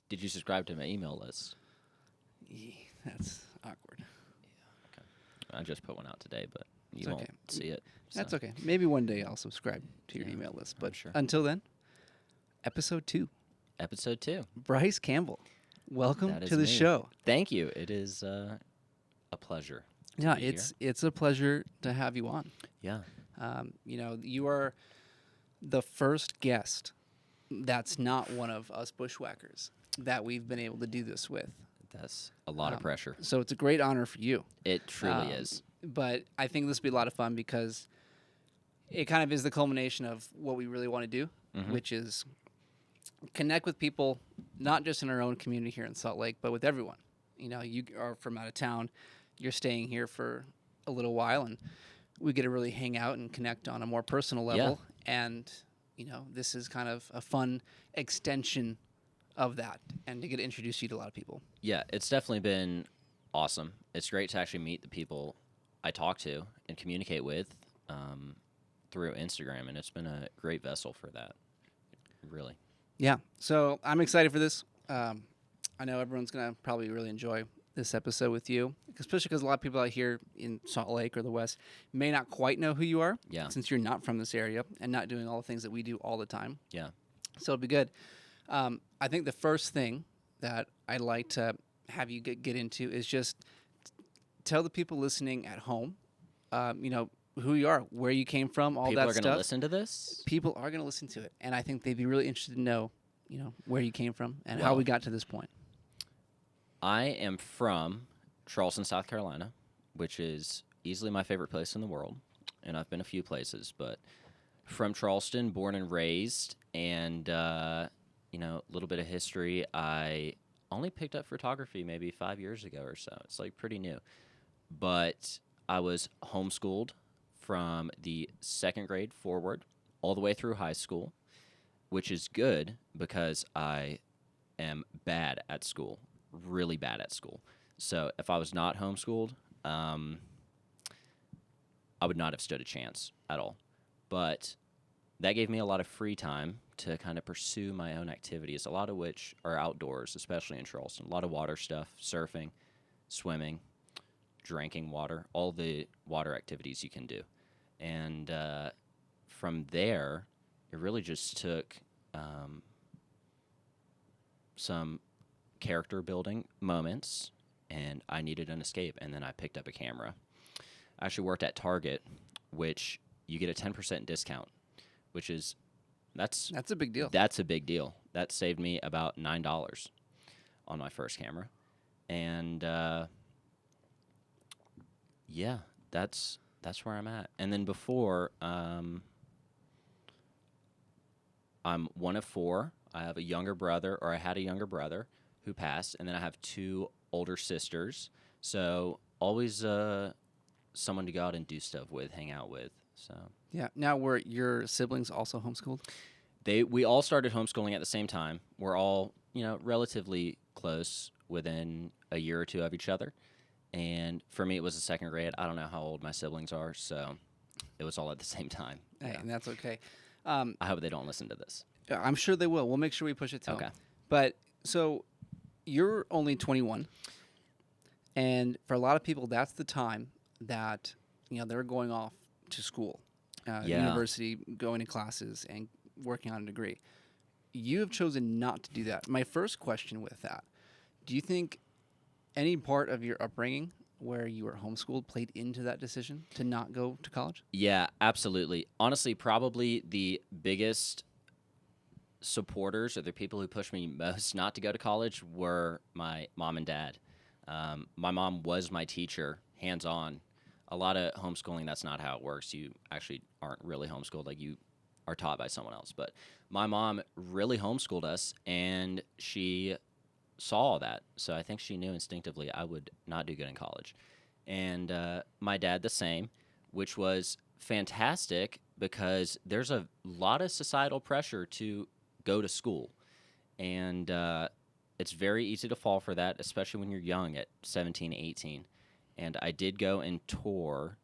Did you subscribe to my email list? That's awkward. Okay. I just put one out today, but you It's won't okay. see it. That's so. okay. Maybe one day I'll subscribe to your Yeah, email list. I'm But sure. until then, episode 2. Episode 2. Bryce Campbell, welcome That is to the me. show. Thank you. It is a pleasure. Yeah, be here. it's a pleasure to have you on. Yeah. You are the first guest that's not one of us Bushwhackers that we've been able to do this with. That's a lot of pressure. So it's a great honor for you. It truly is. But I think this will be a lot of fun because it kind of is the culmination of what we really want to do, which is connect with people, not just in our own community here in Salt Lake, but with everyone. You are from out of town. You're staying here for a little while, and we get to really hang out and connect on a more personal level. And, this is kind of a fun extension of that and to get to introduce you to a lot of people. Yeah, it's definitely been awesome. It's great to actually meet the people I talk to and communicate with through Instagram, and it's been a great vessel for that, really. Yeah, so I'm excited for this. I know everyone's going to probably really enjoy this episode with you, especially because a lot of people out here in Salt Lake or the West may not quite know who you are, since you're not from this area and not doing all the things that we do all the time. Yeah. So it'll be good. I think the first thing that I'd like to have you get into is just tell the people listening at home, who you are, where you came from, all people that are stuff. going to listen to this? People are going to listen to it, and I think they'd be really interested to know, where you came from and how we got to this point. I am from Charleston, South Carolina, which is easily my favorite place in the world, and I've been a few places, but from Charleston, born and raised, and, a little bit of history. I only picked up photography maybe 5 years ago or so. It's like pretty new. But I was homeschooled from the 2nd grade forward all the way through high school, which is good because I am bad at school, really bad at school. So if I was not homeschooled, I would not have stood a chance at all. But that gave me a lot of free time to kind of pursue my own activities, a lot of which are outdoors, especially in Charleston. A lot of water stuff, surfing, swimming, drinking water, all the water activities you can do. And from there, it really just took some character building moments, and I needed an escape, and then I picked up a camera. I actually worked at Target, which you get a 10% discount, which is that's a big deal. That's a big deal. That saved me about $9 on my first camera, and that's where I'm at. And then before, I'm one of 4. I have a younger brother, or I had a younger brother who passed, and then I have 2 older sisters. So always someone to go out and do stuff with, hang out with. So yeah. Now, were your siblings also homeschooled? We all started homeschooling at the same time. We're all, relatively close, within a year or 2 of each other. And for me, it was the 2nd grade. I don't know how old my siblings are, so it was all at the same time. Hey, and that's okay. I hope they don't listen to this. I'm sure they will. We'll make sure we push it to them. Okay. But so you're only 21, and for a lot of people, that's the time that they're going off to school, university, going to classes, and working on a degree. You have chosen not to do that. My first question with that: do you think any part of your upbringing where you were homeschooled played into that decision to not go to college? Yeah, absolutely. Honestly, probably the biggest supporters, or the people who pushed me most not to go to college, were my mom and dad. My mom was my teacher, hands-on. A lot of homeschooling, that's not how it works. You actually aren't really homeschooled. Like, you are taught by someone else. But my mom really homeschooled us, and she saw all that. So I think she knew instinctively I would not do good in college. And my dad the same, which was fantastic because there's a lot of societal pressure to go to school. And it's very easy to fall for that, especially when you're young at 17, 18. And I did go and tour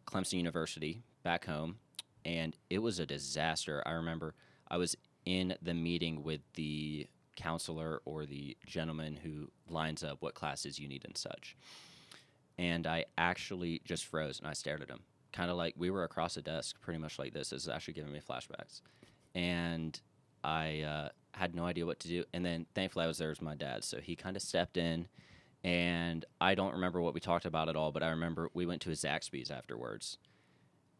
Clemson University back home, and it was a disaster. I remember I was in the meeting with the counselor or the gentleman who lines up what classes you need and such. And I actually just froze and I stared at him, kind of like we were across a desk, pretty much like this. This is actually giving me flashbacks. And I had no idea what to do. And then thankfully I was there with my dad, so he kind of stepped in. And I don't remember what we talked about at all, but I remember we went to a Zaxby's afterwards.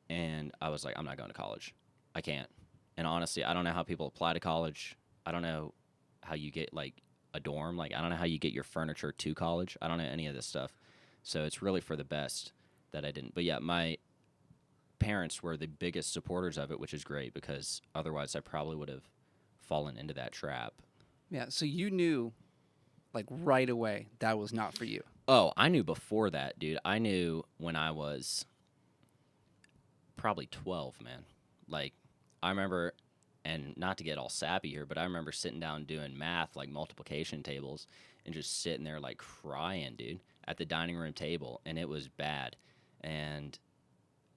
And I was like, I'm not going to college. I can't. And honestly, I don't know how people apply to college. I don't know how you get, like, a dorm. Like, I don't know how you get your furniture to college. I don't know any of this stuff. So it's really for the best that I didn't. But, yeah, my parents were the biggest supporters of it, which is great because otherwise I probably would have fallen into that trap. Yeah, so you knew, like, right away that was not for you. Oh, I knew before that, dude. I knew when I was probably 12, man. Like, I remember, and not to get all sappy here, but I remember sitting down doing math, like multiplication tables, and just sitting there, like, crying, dude, at the dining room table, and it was bad. And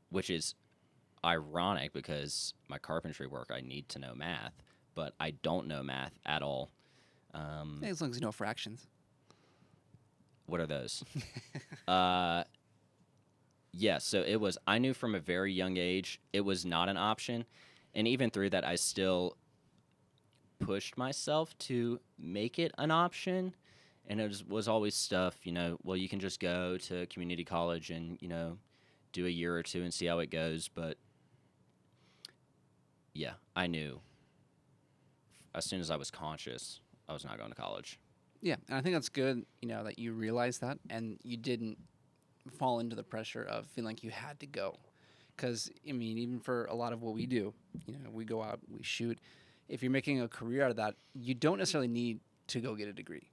which is ironic because my carpentry work, I need to know math, but I don't know math at all. As long as you know fractions. What are those? Yeah, so it was, I knew from a very young age it was not an option. And even through that, I still pushed myself to make it an option. And it was always stuff, well, you can just go to community college and, do a year or two and see how it goes. But, yeah, I knew as soon as I was conscious, I was not going to college. Yeah, and I think that's good, that you realized that and you didn't fall into the pressure of feeling like you had to go. Because, I mean, even for a lot of what we do, we go out, we shoot. If you're making a career out of that, you don't necessarily need to go get a degree.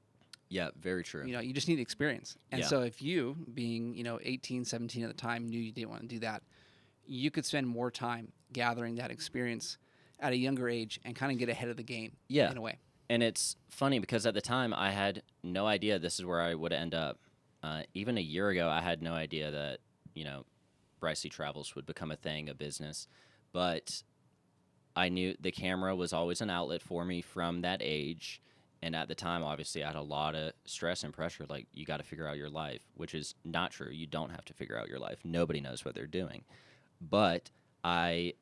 Yeah, very true. You just need experience. And Yeah. so if you, being, 18, 17 at the time, knew you didn't want to do that, you could spend more time gathering that experience at a younger age and kind of get ahead of the game in a way. And it's funny because at the time I had no idea this is where I would end up. Even a year ago, I had no idea that, Bryce Travels would become a thing, a business. But I knew the camera was always an outlet for me from that age. And at the time, obviously, I had a lot of stress and pressure. Like, you got to figure out your life, which is not true. You don't have to figure out your life. Nobody knows what they're doing. But I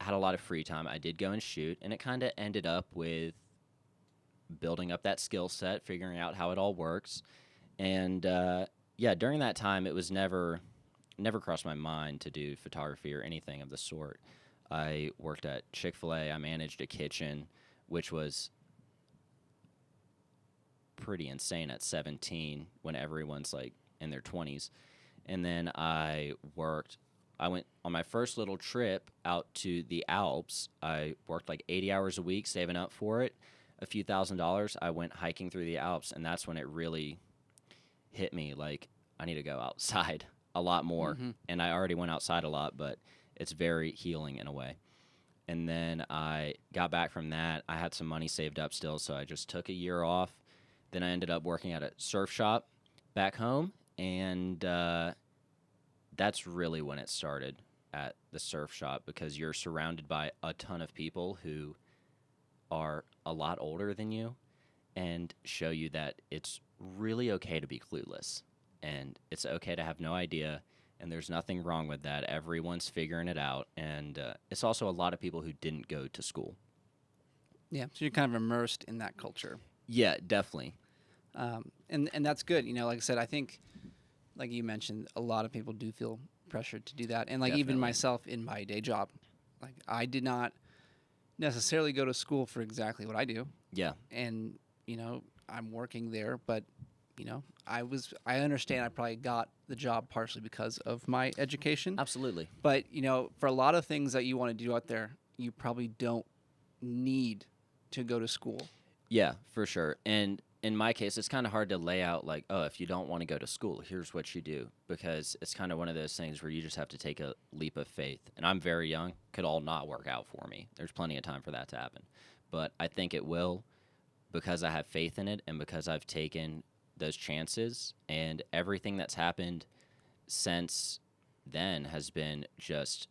had a lot of free time. I did go and shoot, and it kind of ended up with building up that skill set, figuring out how it all works. And, during that time, it was never crossed my mind to do photography or anything of the sort. I worked at Chick-fil-A. I managed a kitchen, which was pretty insane at 17 when everyone's like in their 20s. And then I went on my first little trip out to the Alps. I worked like 80 hours a week saving up for it, a few $1,000s. I went hiking through the Alps, and that's when it really hit me, like, I need to go outside a lot more. Mm-hmm. And I already went outside a lot, but it's very healing in a way. And then I got back from that. I had some money saved up still, so I just took a year off. Then I ended up working at a surf shop back home, and that's really when it started at the surf shop, because you're surrounded by a ton of people who are a lot older than you and show you that it's really okay to be clueless, and it's okay to have no idea, and there's nothing wrong with that. Everyone's figuring it out, and it's also a lot of people who didn't go to school. Yeah, so you're kind of immersed in that culture. Yeah, definitely. And that's good. Like I said, I think, like you mentioned, a lot of people do feel pressured to do that. And, like, Definitely. even myself in my day job, like, I did not necessarily go to school for exactly what I do. Yeah. And, I'm working there, but, I understand I probably got the job partially because of my education. Absolutely. But, for a lot of things that you want to do out there, you probably don't need to go to school. Yeah, for sure. And in my case, it's kind of hard to lay out, like, oh, if you don't want to go to school, here's what you do, because it's kind of one of those things where you just have to take a leap of faith. And I'm very young, could all not work out for me. There's plenty of time for that to happen. But I think it will, because I have faith in it and because I've taken those chances, and everything that's happened since then has been just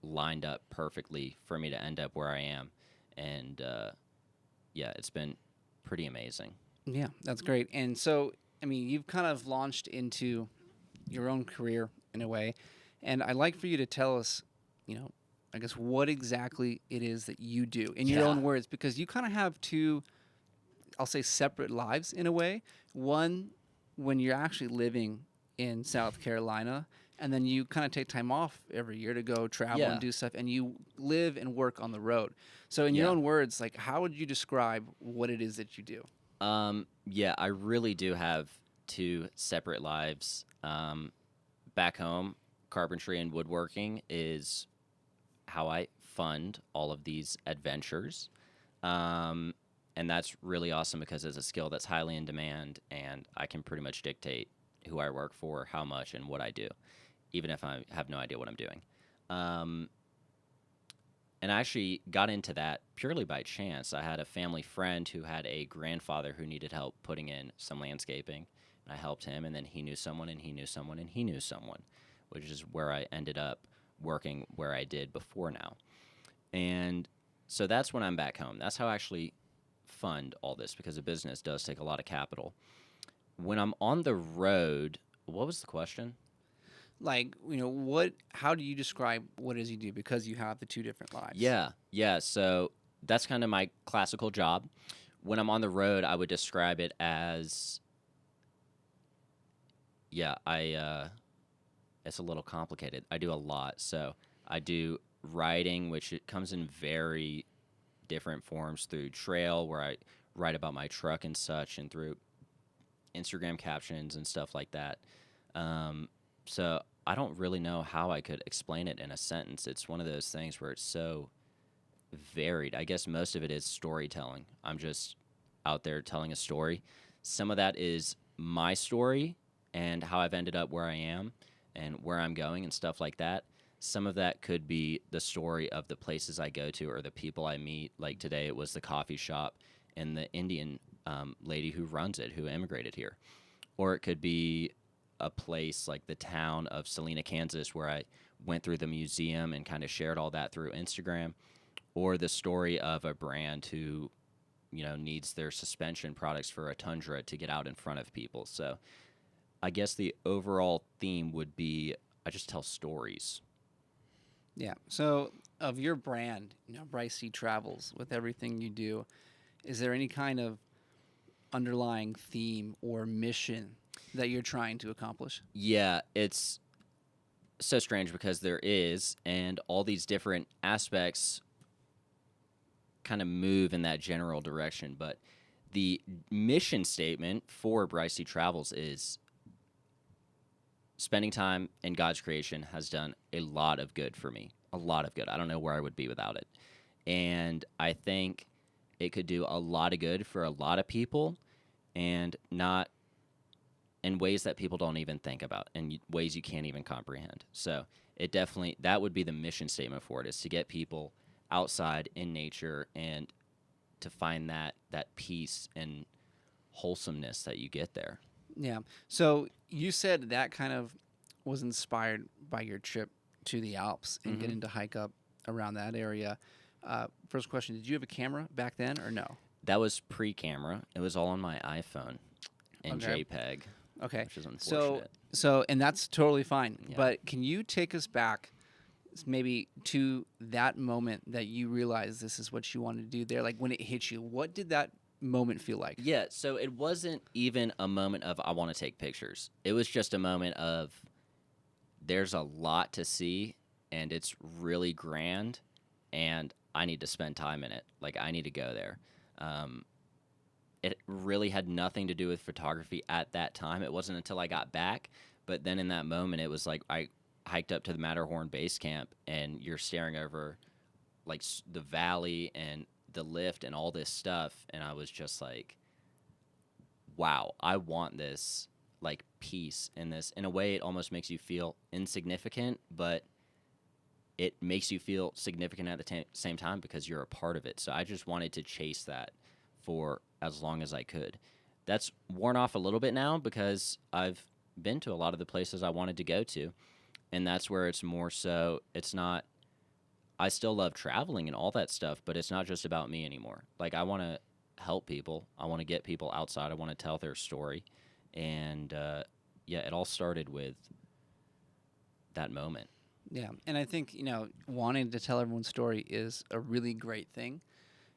lined up perfectly for me to end up where I am. And, it's been pretty amazing. Yeah, that's great. And so, I mean, you've kind of launched into your own career in a way, and I'd like for you to tell us, you know, I guess what exactly it is that you do in your Yeah. own words, because you kind of have two, I'll say, separate lives in a way. One, when you're actually living in South Carolina, and then you kind of take time off every year to go travel Yeah. and do stuff, and you live and work on the road. So, in your Yeah. own words, like, how would you describe what it is that you do? Yeah, I really do have two separate lives. Back home, carpentry and woodworking is how I fund all of these adventures. And that's really awesome because it's a skill that's highly in demand, and I can pretty much dictate who I work for, how much, and what I do, even if I have no idea what I'm doing. Um, and I actually got into that purely by chance. I had a family friend who had a grandfather who needed help putting in some landscaping. And I helped him, and then he knew someone, and he knew someone, and he knew someone, which is where I ended up working where I did before now. And so that's when I'm back home. That's how I actually fund all this, because a business does take a lot of capital. When I'm on the road, what was the question? Like, you know, what, how do you describe what it is you do, because you have the two different lives? Yeah. So that's kind of my classical job. When I'm on the road, I would describe it as, it's a little complicated. I do a lot. So I do writing, which it comes in very different forms, through trail, where I write about my truck and such, and through Instagram captions and stuff like that. So I don't really know how I could explain it in a sentence. It's one of those things where it's so varied. I guess most of it is storytelling. I'm just out there telling a story. Some of that is my story and how I've ended up where I am and where I'm going and stuff like that. Some of that could be the story of the places I go to or the people I meet. Like today, it was the coffee shop and the Indian lady who runs it, who immigrated here. Or it could be a place like the town of Salina, Kansas, where I went through the museum and kind of shared all that through Instagram. Or the story of a brand who, needs their suspension products for a Tundra to get out in front of people. So I guess the overall theme would be I just tell stories. Yeah. So, of your brand, Bryce C Travels, with everything you do, is there any kind of underlying theme or mission that you're trying to accomplish? Yeah, it's so strange because there is, and all these different aspects kind of move in that general direction. But the mission statement for Bryce C Travels is spending time in God's creation has done a lot of good for me. A lot of good. I don't know where I would be without it. And I think it could do a lot of good for a lot of people, and not in ways that people don't even think about, and ways you can't even comprehend. So it definitely, that would be the mission statement for it, is to get people outside in nature and to find that peace and wholesomeness that you get there. Yeah. So you said that kind of was inspired by your trip to the Alps and getting to hike up around that area. First question, did you have a camera back then or no? That was pre-camera. It was all on my iPhone in Okay. JPEG, Okay. which is unfortunate. So, and that's totally fine. Yeah. But can you take us back maybe to that moment that you realized this is what you wanted to do there? Like when it hit you, what did that moment feel like? Yeah, so it wasn't even a moment of I want to take pictures. It was just a moment of there's a lot to see, and it's really grand, and I need to spend time in it. Like, I need to go there. It really had nothing to do with photography at that time. It wasn't until I got back, but then in that moment, it was like I hiked up to the Matterhorn base camp, and you're staring over like the valley and the lift and all this stuff, and I was just like, wow, I want this, like, peace in this. In a way, it almost makes you feel insignificant, but it makes you feel significant at the same time because you're a part of it. So I just wanted to chase that for as long as I could. That's worn off a little bit now because I've been to a lot of the places I wanted to go to, and that's where it's more so, it's not, I still love traveling and all that stuff, but it's not just about me anymore. Like, I want to help people. I want to get people outside. I want to tell their story. And yeah, it all started with that moment. Yeah, and I think wanting to tell everyone's story is a really great thing,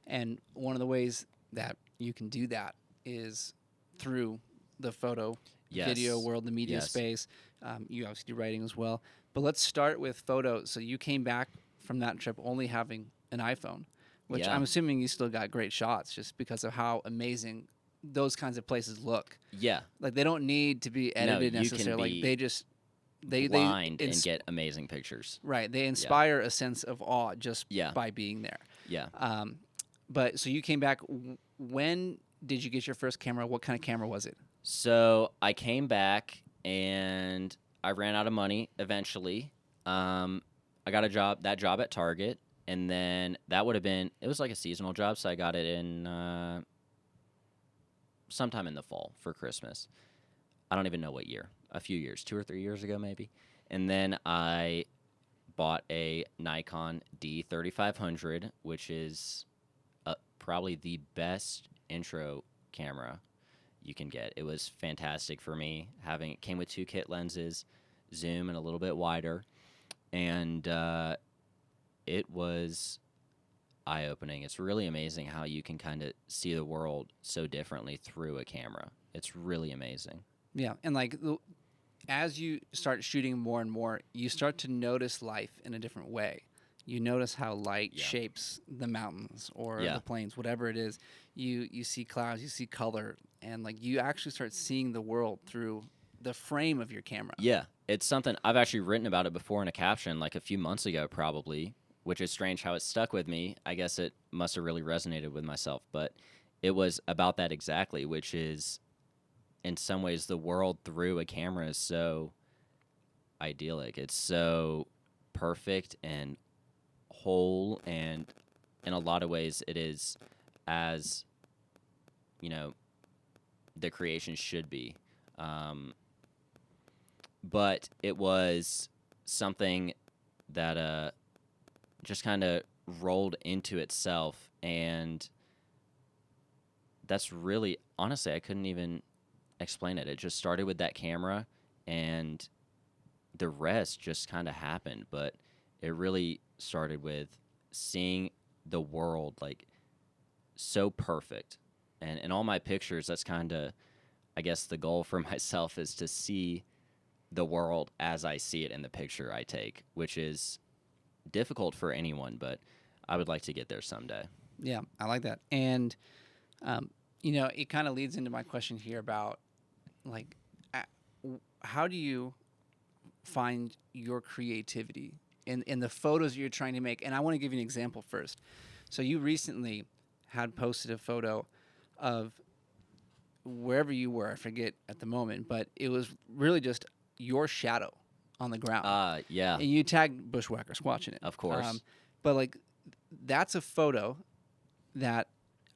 and one of the ways that you can do that is through the photo, Yes. video world, the media Yes. space. You obviously do writing as well, but let's start with photos. So you came back from that trip only having an iPhone, which Yeah. I'm assuming you still got great shots just because of how amazing those kinds of places look. Yeah. Like they don't need to be edited you can necessarily. be Like they just blind they and get amazing pictures. right. They inspire a sense of awe just Yeah. by being there. Yeah. But so you came back. When did you get your first camera? What kind of camera was it? So I came back and I ran out of money eventually. I got that job at Target, and then that would have been, it was like a seasonal job, so I got it in sometime in the fall for Christmas. I don't even know what year. A few years, 2 or 3 years ago maybe. And then I bought a Nikon D3500, which is probably the best intro camera you can get. It was fantastic for me. It came with 2 kit lenses, zoom, and a little bit wider, and it was eye-opening. It's really amazing how you can kind of see the world so differently through a camera. It's really amazing. Yeah, and like as you start shooting more and more, you start to notice life in a different way. You notice how light shapes the mountains or the plains, whatever it is. You see clouds, you see color, and like you actually start seeing the world through the frame of your camera. Yeah, it's something I've actually written about it before in a caption, like a few months ago probably, which is strange how it stuck with me. I guess it must have really resonated with myself, but it was about that exactly, which is in some ways the world through a camera is so idyllic. It's so perfect and whole, and in a lot of ways it is as, the creation should be. But it was something that just kind of rolled into itself, and that's really, honestly, I couldn't even explain it. It just started with that camera, and the rest just kind of happened, but it really started with seeing the world like so perfect. And in all my pictures, that's kind of, I guess, the goal for myself is to see the world as I see it in the picture I take, which is difficult for anyone, but I would like to get there someday. Yeah, I like that. And, it kind of leads into my question here about, like, how do you find your creativity in the photos you're trying to make? And I want to give you an example first. So you recently had posted a photo of wherever you were, I forget at the moment, but it was really just your shadow on the ground. Yeah. And you tagged Bushwhackers watching it. Of course. But like that's a photo that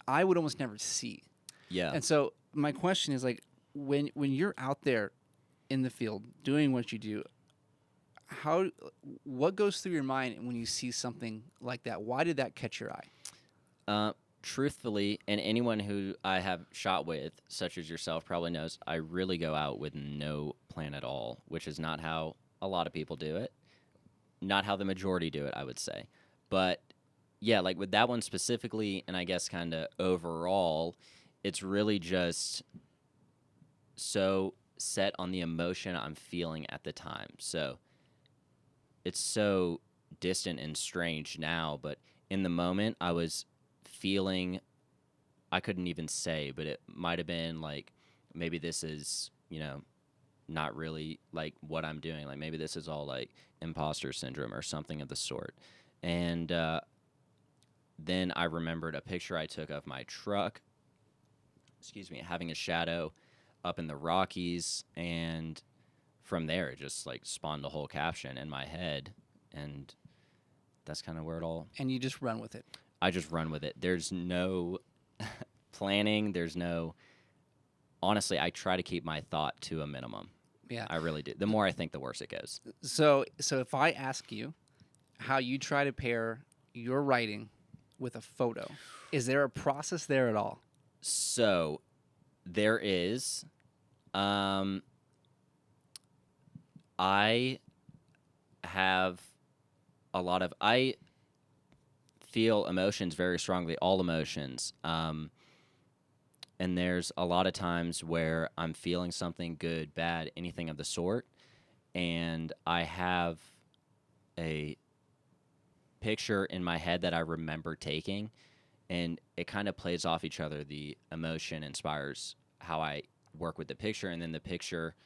I would almost never see. Yeah. And so my question is like when you're out there in the field doing what you do, what goes through your mind when you see something like that? Why did that catch your eye? Truthfully, and anyone who I have shot with, such as yourself, probably knows, I really go out with no plan at all, which is not how a lot of people do it. Not how the majority do it, I would say. But yeah, like with that one specifically, and I guess kind of overall, it's really just so set on the emotion I'm feeling at the time. So it's so distant and strange now, but in the moment I was feeling, I couldn't even say, but it might have been like, maybe this is, not really like what I'm doing. Like maybe this is all like imposter syndrome or something of the sort. And then I remembered a picture I took of my truck, having a shadow up in the Rockies, and from there it just like spawned a whole caption in my head, and that's kind of where it all. And you just run with it. I just run with it. There's no planning. Honestly, I try to keep my thought to a minimum. Yeah. I really do. The more I think, the worse it goes. So if I ask you how you try to pair your writing with a photo, is there a process there at all? So there is. I have I feel emotions very strongly, all emotions. And there's a lot of times where I'm feeling something good, bad, anything of the sort, and I have a picture in my head that I remember taking, and it kind of plays off each other. The emotion inspires how I work with the picture, and then the picture,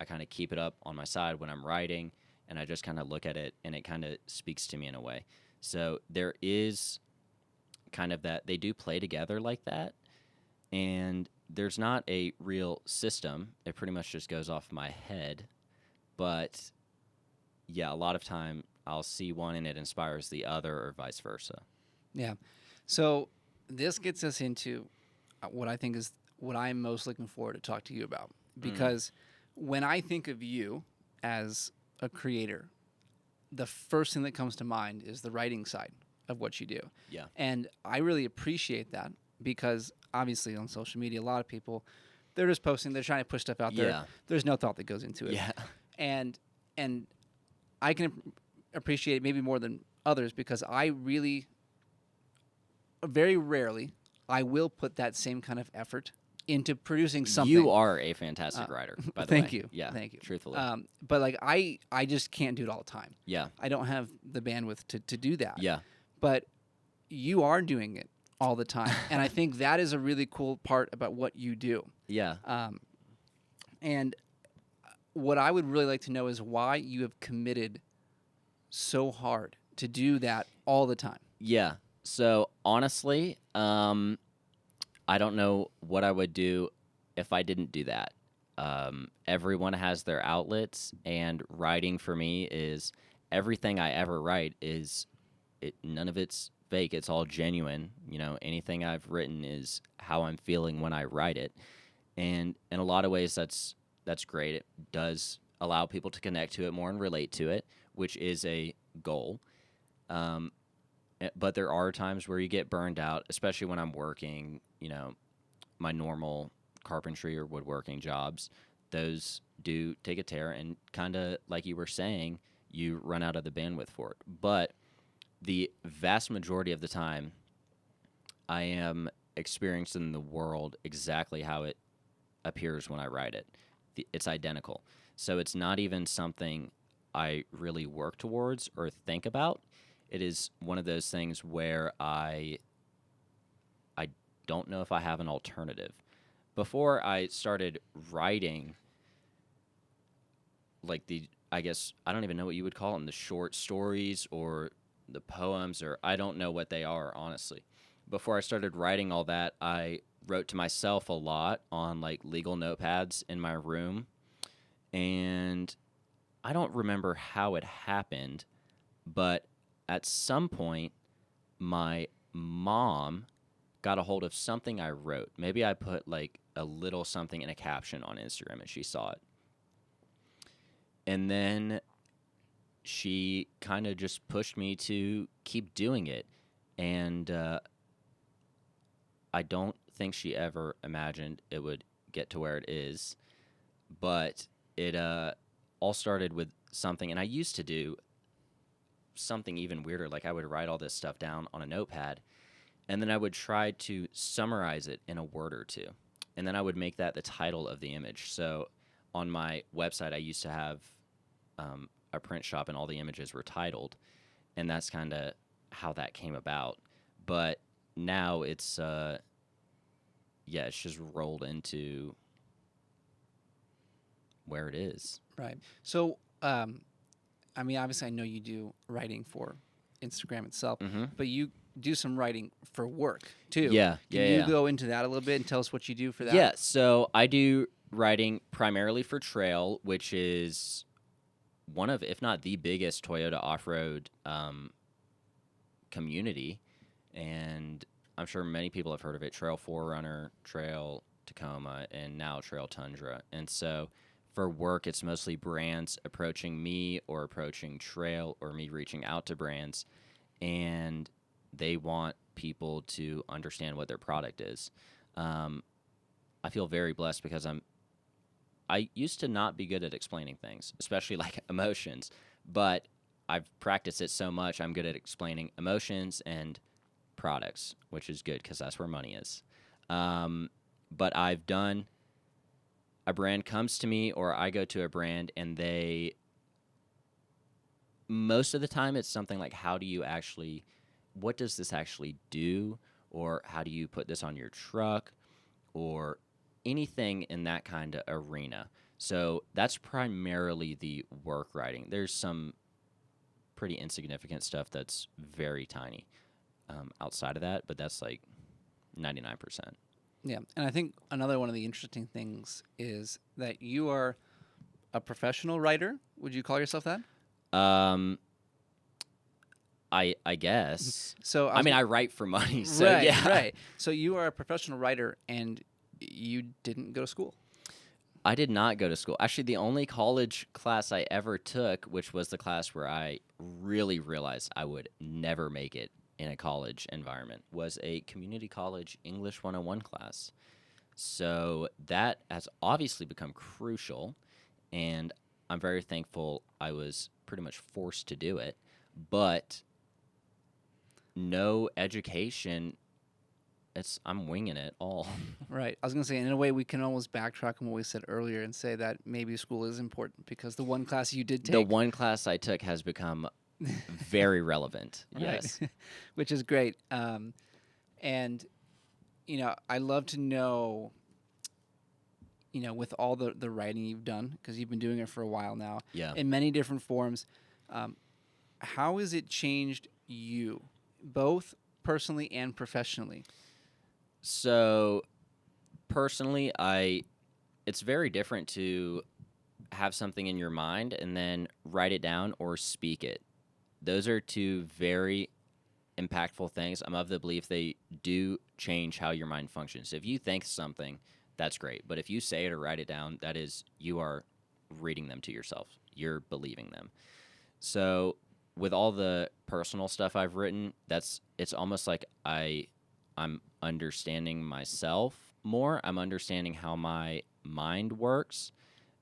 I kind of keep it up on my side when I'm writing, and I just kind of look at it, and it kind of speaks to me in a way. So there is kind of that, they do play together like that, and there's not a real system. It pretty much just goes off my head. But yeah, a lot of time I'll see one and it inspires the other, or vice versa. Yeah. So this gets us into what I think is what I'm most looking forward to talk to you about. Because when I think of you as a creator, the first thing that comes to mind is the writing side of what you do. Yeah. And I really appreciate that, because obviously on social media, a lot of people, they're just posting, they're trying to push stuff out there. Yeah. There's no thought that goes into it. Yeah. And I can appreciate it maybe more than others, because I really, very rarely, I will put that same kind of effort into producing something. You are a fantastic writer, by the way. Thank you. Yeah. Thank you. Truthfully. But like I just can't do it all the time. Yeah. I don't have the bandwidth to do that. Yeah. But you are doing it all the time. And I think that is a really cool part about what you do. Yeah. And what I would really like to know is why you have committed so hard to do that all the time. Yeah. So honestly, I don't know what I would do if I didn't do that. Everyone has their outlets, and writing for me is everything I ever write none of it's fake. It's all genuine. You know, anything I've written is how I'm feeling when I write it. And in a lot of ways, that's great. It does allow people to connect to it more and relate to it, which is a goal. But there are times where you get burned out, especially when I'm working, you know, my normal carpentry or woodworking jobs. Those do take a tear, and kind of like you were saying, you run out of the bandwidth for it. But the vast majority of the time, I am experiencing the world exactly how it appears when I write it. It's identical. So it's not even something I really work towards or think about. It is one of those things where I don't know if I have an alternative. Before I started writing, like I guess, I don't even know what you would call them, the short stories or the poems, or I don't know what they are, honestly. Before I started writing all that, I wrote to myself a lot on like legal notepads in my room. And I don't remember how it happened, but at some point, my mom got a hold of something I wrote. Maybe I put like a little something in a caption on Instagram, and she saw it. And then she kind of just pushed me to keep doing it. And I don't think she ever imagined it would get to where it is. But it all started with something, and I used to do something even weirder. Like I would write all this stuff down on a notepad, and then I would try to summarize it in a word or two, and then I would make that the title of the image. So on my website, I used to have a print shop, and all the images were titled, and that's kind of how that came about. But now it's it's just rolled into where it is. Right. So, I mean, obviously, I know you do writing for Instagram itself, but you do some writing for work too. Yeah. Can you go into that a little bit and tell us what you do for that? Yeah. So I do writing primarily for Trail, which is one of, if not the biggest Toyota off-road community, and I'm sure many people have heard of it. Trail 4Runner, Trail Tacoma, and now Trail Tundra. And so for work, it's mostly brands approaching me or approaching Trail, or me reaching out to brands, and they want people to understand what their product is. I feel very blessed because I used to not be good at explaining things, especially like emotions, but I've practiced it so much. I'm good at explaining emotions and products, which is good because that's where money is. But I've done a brand comes to me or I go to a brand and most of the time it's something like, what does this actually do? Or how do you put this on your truck? Or anything in that kind of arena. So that's primarily the work writing. There's some pretty insignificant stuff that's very tiny outside of that, but that's like 99%. Yeah, and I think another one of the interesting things is that you are a professional writer. Would you call yourself that? I guess. So I write for money, so right, yeah. right. So you are a professional writer, and you didn't go to school. I did not go to school. Actually, the only college class I ever took, which was the class where I really realized I would never make it in a college environment, was a community college English 101 class. So that has obviously become crucial, and I'm very thankful I was pretty much forced to do it. But no education, I'm winging it all. Right. I was going to say, in a way, we can almost backtrack on what we said earlier and say that maybe school is important because the one class you did take. The one class I took has become very relevant. Yes. Which is great. And, I love to know, with all the writing you've done, because you've been doing it for a while now, Yeah. in many different forms, how has it changed you, both personally and professionally? So, personally, it's very different to have something in your mind and then write it down or speak it. Those are two very impactful things. I'm of the belief they do change how your mind functions. If you think something, that's great. But if you say it or write it down, that is, you are reading them to yourself. You're believing them. So, with all the personal stuff I've written, it's almost like I'm understanding myself more. I'm understanding how my mind works,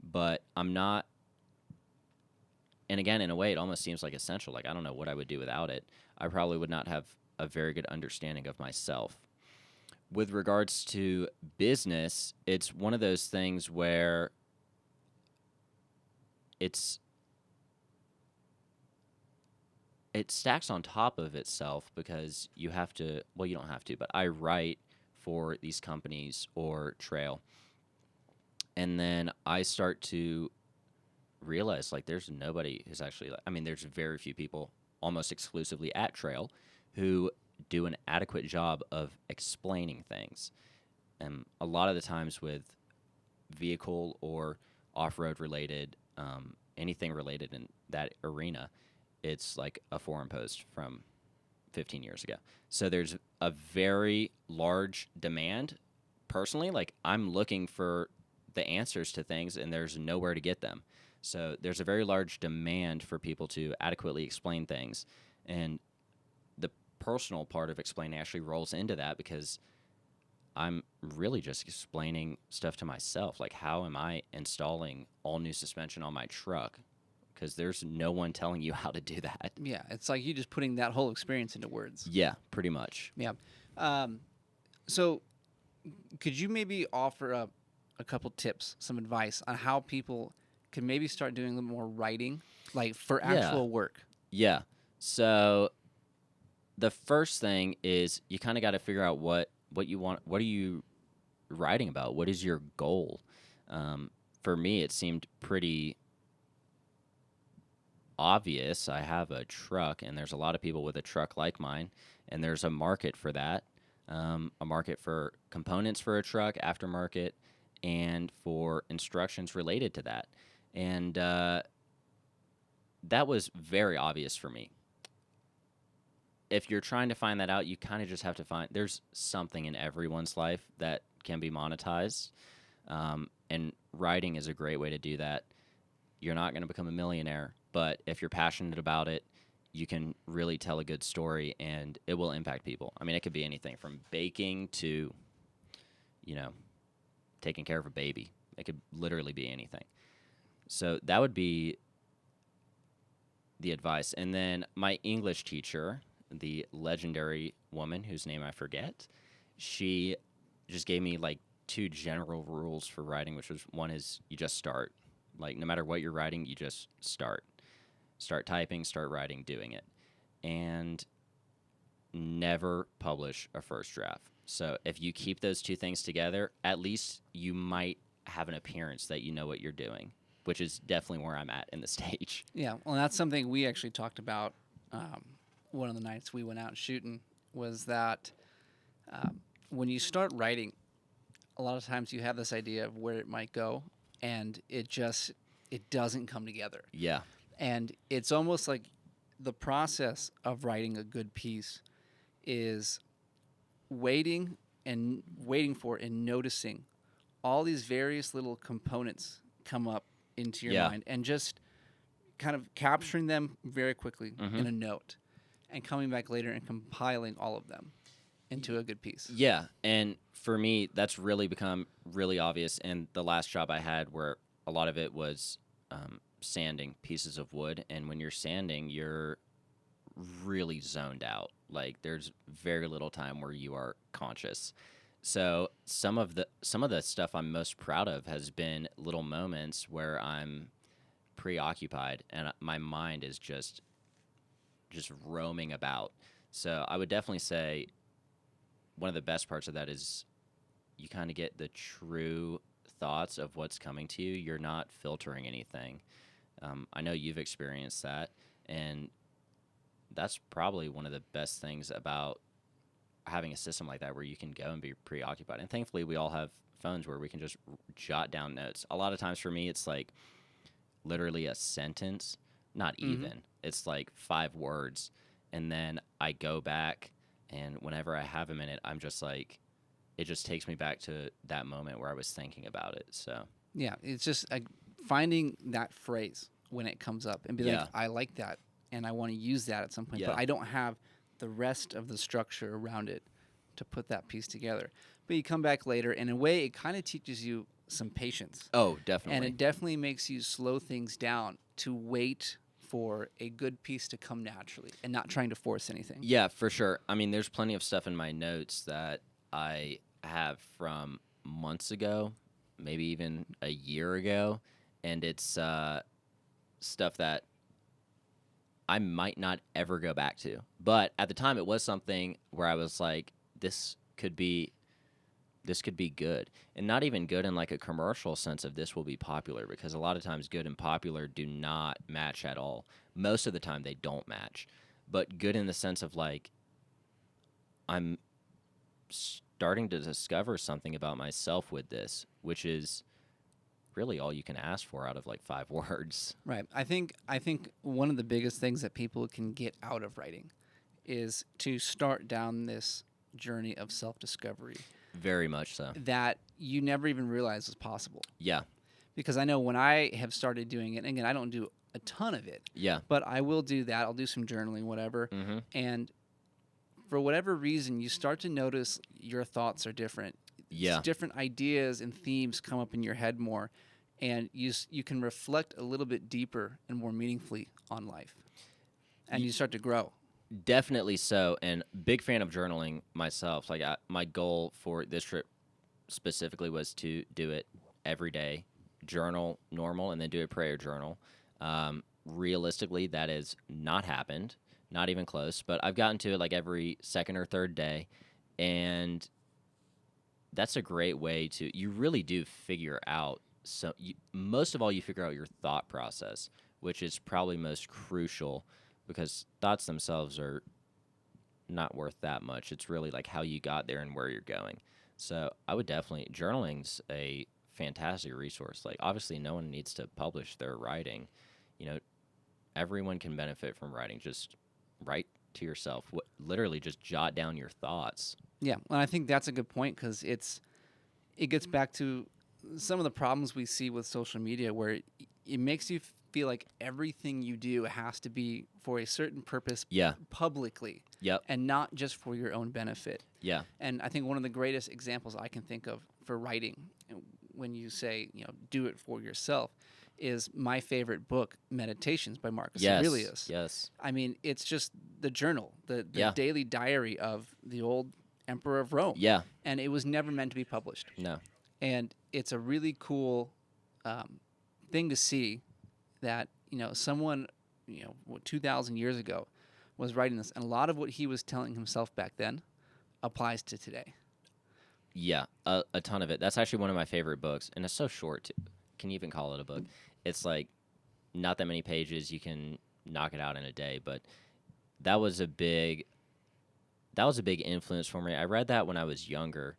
but I'm not. And again, in a way, it almost seems like essential. Like, I don't know what I would do without it. I probably would not have a very good understanding of myself. With regards to business, it's one of those things where it stacks on top of itself because you have to, well, you don't have to, but I write for these companies or Trail. And then I start to realize, like, there's nobody who's actually, there's very few people, almost exclusively at Trail, who do an adequate job of explaining things. And a lot of the times with vehicle or off-road related, anything related in that arena, it's like a forum post from 15 years ago. So there's a very large demand. Personally, like, I'm looking for the answers to things and there's nowhere to get them. So there's a very large demand for people to adequately explain things. And the personal part of explaining actually rolls into that because I'm really just explaining stuff to myself. Like, how am I installing all new suspension on my truck? Because there's no one telling you how to do that. Yeah, it's like you just putting that whole experience into words. Yeah, pretty much. Yeah. So could you maybe offer a couple tips, some advice on how people can maybe start doing a little more writing, like for actual work? Yeah. So the first thing is you kind of got to figure out what you want. What are you writing about? What is your goal? For me, it seemed pretty obvious. I have a truck, and there's a lot of people with a truck like mine, and there's a market for that, a market for components for a truck, aftermarket, and for instructions related to that. And that was very obvious for me. If you're trying to find that out, you kind of just have to find there's something in everyone's life that can be monetized, and writing is a great way to do that. You're not going to become a millionaire, but if you're passionate about it, you can really tell a good story, and it will impact people. I mean, it could be anything from baking to taking care of a baby. It could literally be anything. So that would be the advice. And then my English teacher, the legendary woman whose name I forget, she just gave me like 2 general rules for writing, which was, one is you just start. Like, no matter what you're writing, you just start. Start typing, start writing, doing it. And never publish a first draft. So if you keep those 2 things together, at least you might have an appearance that you know what you're doing, which is definitely where I'm at in the stage. Yeah, well, that's something we actually talked about one of the nights we went out shooting, was that when you start writing, a lot of times you have this idea of where it might go, and it doesn't come together. Yeah. And it's almost like the process of writing a good piece is waiting for and noticing all these various little components come up into your mind, and just kind of capturing them very quickly in a note, and coming back later and compiling all of them into a good piece. Yeah, and for me, that's really become really obvious in the last job I had, where a lot of it was sanding pieces of wood, and when you're sanding, you're really zoned out. Like, there's very little time where you are conscious. So some of the stuff I'm most proud of has been little moments where I'm preoccupied and my mind is just roaming about. So I would definitely say one of the best parts of that is you kind of get the true thoughts of what's coming to you. You're not filtering anything. I know you've experienced that, and that's probably one of the best things about having a system like that, where you can go and be preoccupied. And thankfully, we all have phones where we can just jot down notes. A lot of times for me, it's like literally a sentence, not even. It's like 5 words. And then I go back, and whenever I have a minute, I'm just like, it just takes me back to that moment where I was thinking about it. So yeah, it's just finding that phrase when it comes up and be like, I like that, and I want to use that at some point, but I don't have the rest of the structure around it to put that piece together. But you come back later, and in a way, it kind of teaches you some patience. Oh, definitely. And it definitely makes you slow things down to wait for a good piece to come naturally and not trying to force anything. Yeah, for sure. I mean, there's plenty of stuff in my notes that I have from months ago, maybe even a year ago, and it's stuff that I might not ever go back to. But at the time, it was something where I was like, this could be good. And not even good in like a commercial sense of this will be popular, because a lot of times good and popular do not match at all. Most of the time they don't match. But good in the sense of like, I'm starting to discover something about myself with this, which is really all you can ask for out of like 5 words. Right. I think one of the biggest things that people can get out of writing is to start down this journey of self-discovery. Very much so. That you never even realized was possible. Yeah. Because I know when I have started doing it, and again, I don't do a ton of it. Yeah. But I will do that. I'll do some journaling, whatever. And for whatever reason, you start to notice your thoughts are different. Yeah. Different ideas and themes come up in your head more, and you can reflect a little bit deeper and more meaningfully on life, and you start to grow. Definitely so, and big fan of journaling myself. Like my goal for this trip specifically was to do it every day, journal normal, and then do a prayer journal. Realistically, that has not happened, not even close, but I've gotten to it like every second or third day, and that's a great way to, you really do figure out, most of all, you figure out your thought process, which is probably most crucial, because thoughts themselves are not worth that much. It's really like how you got there and where you're going. So I would definitely, journaling's a fantastic resource. Like, obviously no one needs to publish their writing. You know, everyone can benefit from writing. Just write to yourself. Literally just jot down your thoughts. Yeah, and I think that's a good point, because it gets back to some of the problems we see with social media, where it makes you feel like everything you do has to be for a certain purpose Yeah. publicly Yep. and not just for your own benefit. Yeah. And I think one of the greatest examples I can think of for writing, when you say, do it for yourself, is my favorite book, Meditations by Marcus Yes. Aurelius. Yes. I mean, it's just the journal, the Yeah. daily diary of the old emperor of Rome. Yeah. And it was never meant to be published. No. And it's a really cool thing to see that, someone, 2,000 years ago was writing this. And a lot of what he was telling himself back then applies to today. Yeah, a ton of it. That's actually one of my favorite books, and it's so short, too. Can you even call it a book? It's like not that many pages. You can knock it out in a day, but that was a big influence for me. I read that when I was younger,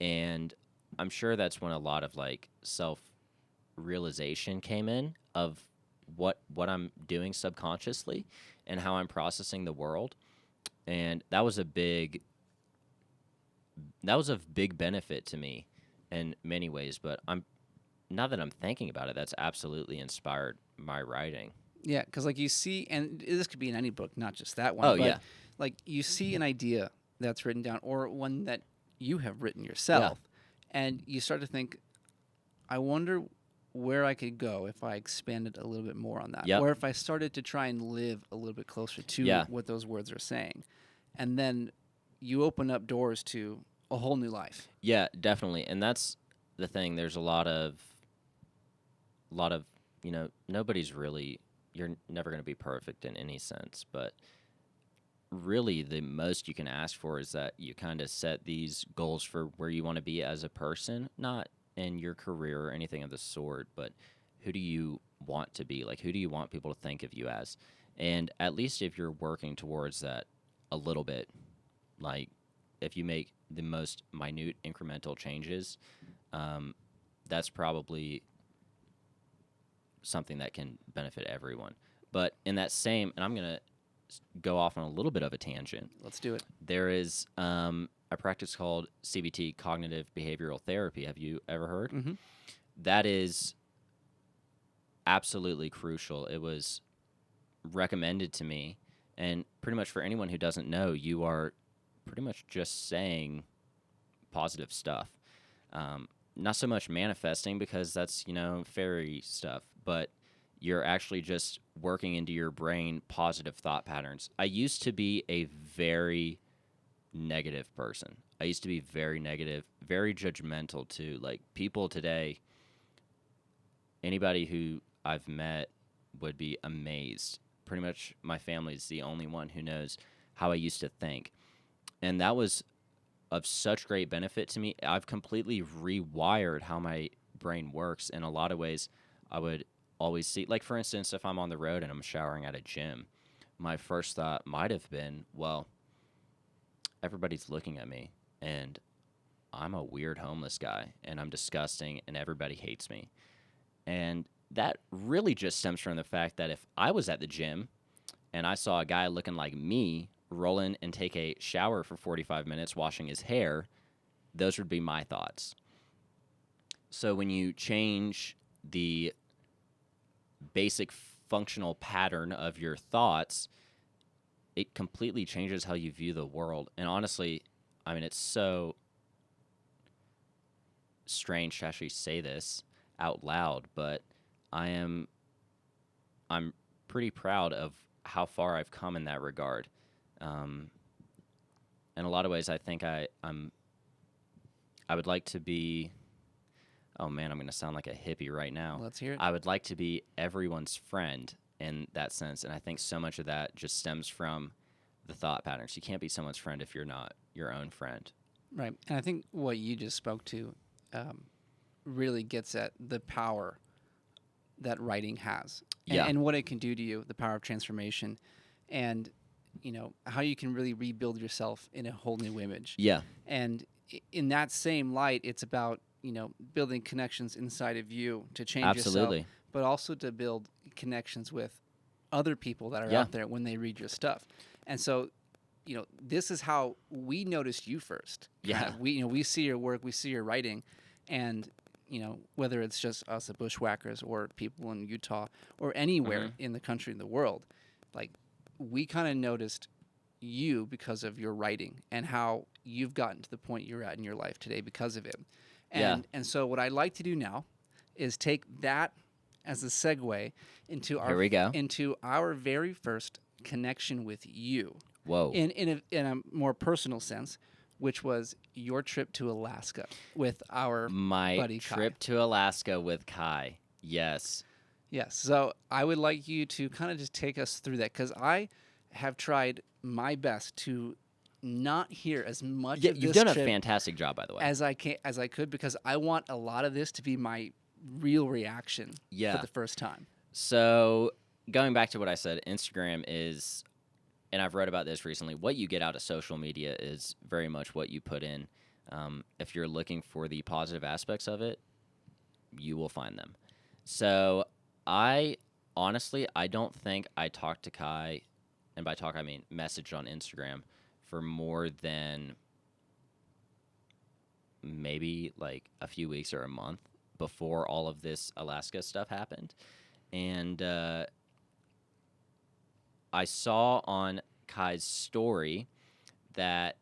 and I'm sure that's when a lot of like self-realization came in of what I'm doing subconsciously and how I'm processing the world. And that was of big benefit to me in many ways, but now that I'm thinking about it, that's absolutely inspired my writing. Yeah, because like you see, and this could be in any book, not just that one. Oh, but yeah. Like you see an idea that's written down, or one that you have written yourself, and you start to think, I wonder where I could go if I expanded a little bit more on that, Yep. or if I started to try and live a little bit closer to what those words are saying, and then you open up doors to a whole new life. Yeah, definitely. And that's the thing. There's a lot of, nobody's really, you're never going to be perfect in any sense, but really the most you can ask for is that you kind of set these goals for where you want to be as a person, not in your career or anything of the sort, but who do you want to be? Like, who do you want people to think of you as? And at least if you're working towards that a little bit, like if you make the most minute incremental changes, that's probably something that can benefit everyone. But in that same, and I'm going to go off on a little bit of a tangent. Let's do it. There is a practice called CBT, cognitive behavioral therapy. Have you ever heard? Mm-hmm. That is absolutely crucial. It was recommended to me, and pretty much for anyone who doesn't know, you are pretty much just saying positive stuff. Not so much manifesting, because that's, fairy stuff, but you're actually just working into your brain positive thought patterns. I used to be a very negative person. I used to be very negative, very judgmental too. Like, people today, anybody who I've met would be amazed. Pretty much my family's the only one who knows how I used to think. And that was of such great benefit to me. I've completely rewired how my brain works. In a lot of ways, I would always see, like, for instance, if I'm on the road and I'm showering at a gym, my first thought might have been, well, everybody's looking at me, and I'm a weird homeless guy, and I'm disgusting, and everybody hates me. And that really just stems from the fact that if I was at the gym and I saw a guy looking like me roll in and take a shower for 45 minutes washing his hair, those would be my thoughts. So when you change the basic functional pattern of your thoughts, it completely changes how you view the world. And honestly, I mean, it's so strange to actually say this out loud, but I'm pretty proud of how far I've come in that regard. In a lot of ways, I think I would like to be. Oh man, I'm going to sound like a hippie right now. Let's hear it. I would like to be everyone's friend in that sense, and I think so much of that just stems from the thought patterns. You can't be someone's friend if you're not your own friend. Right, and I think what you just spoke to really gets at the power that writing has, and what it can do to you, the power of transformation, and how you can really rebuild yourself in a whole new image. Yeah. And in that same light, it's about building connections inside of you to change Absolutely. yourself, but also to build connections with other people that are out there when they read your stuff. And so, this is how we noticed you first. Yeah. We see your work, we see your writing, and whether it's just us at Bushwhackers or people in Utah or anywhere in the country, in the world, like we kind of noticed you because of your writing and how you've gotten to the point you're at in your life today because of it. And so what I'd like to do now is take that as a segue into Here we go. into our very first connection with you. Whoa. In a more personal sense, which was your trip to Alaska with our buddy Kai. Trip to Alaska with Kai. Yes. Yes. So I would like you to kind of just take us through that, because I have tried my best to not hear as much of this you've done a trip fantastic job, by the way. as I could, because I want a lot of this to be my real reaction for the first time. So going back to what I said, Instagram is, and I've read about this recently, what you get out of social media is very much what you put in. If you're looking for the positive aspects of it, you will find them. So I don't think I talked to Kai, and by talk I mean messaged on Instagram, for more than maybe like a few weeks or a month before all of this Alaska stuff happened. And I saw on Kai's story that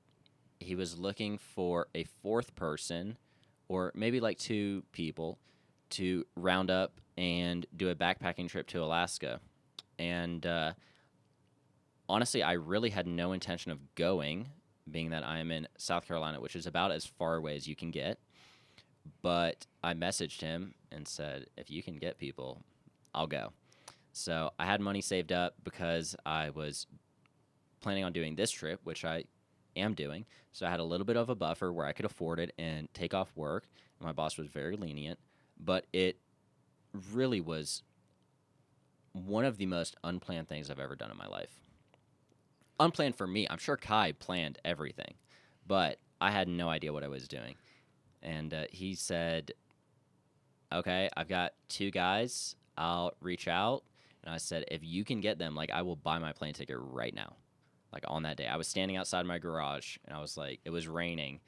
he was looking for a fourth person, or maybe like two people, to round up and do a backpacking trip to Alaska. And honestly, I really had no intention of going, being that I am in South Carolina, which is about as far away as you can get. But I messaged him and said, if you can get people, I'll go. So I had money saved up because I was planning on doing this trip, which I am doing. So I had a little bit of a buffer where I could afford it and take off work. My boss was very lenient, but it really was one of the most unplanned things I've ever done in my life. Unplanned for me. I'm sure Kai planned everything, but I had no idea what I was doing. And he said, okay, I've got two guys. I'll reach out. And I said, if you can get them, like, I will buy my plane ticket right now. Like, on that day. I was standing outside my garage, and I was like, it was raining.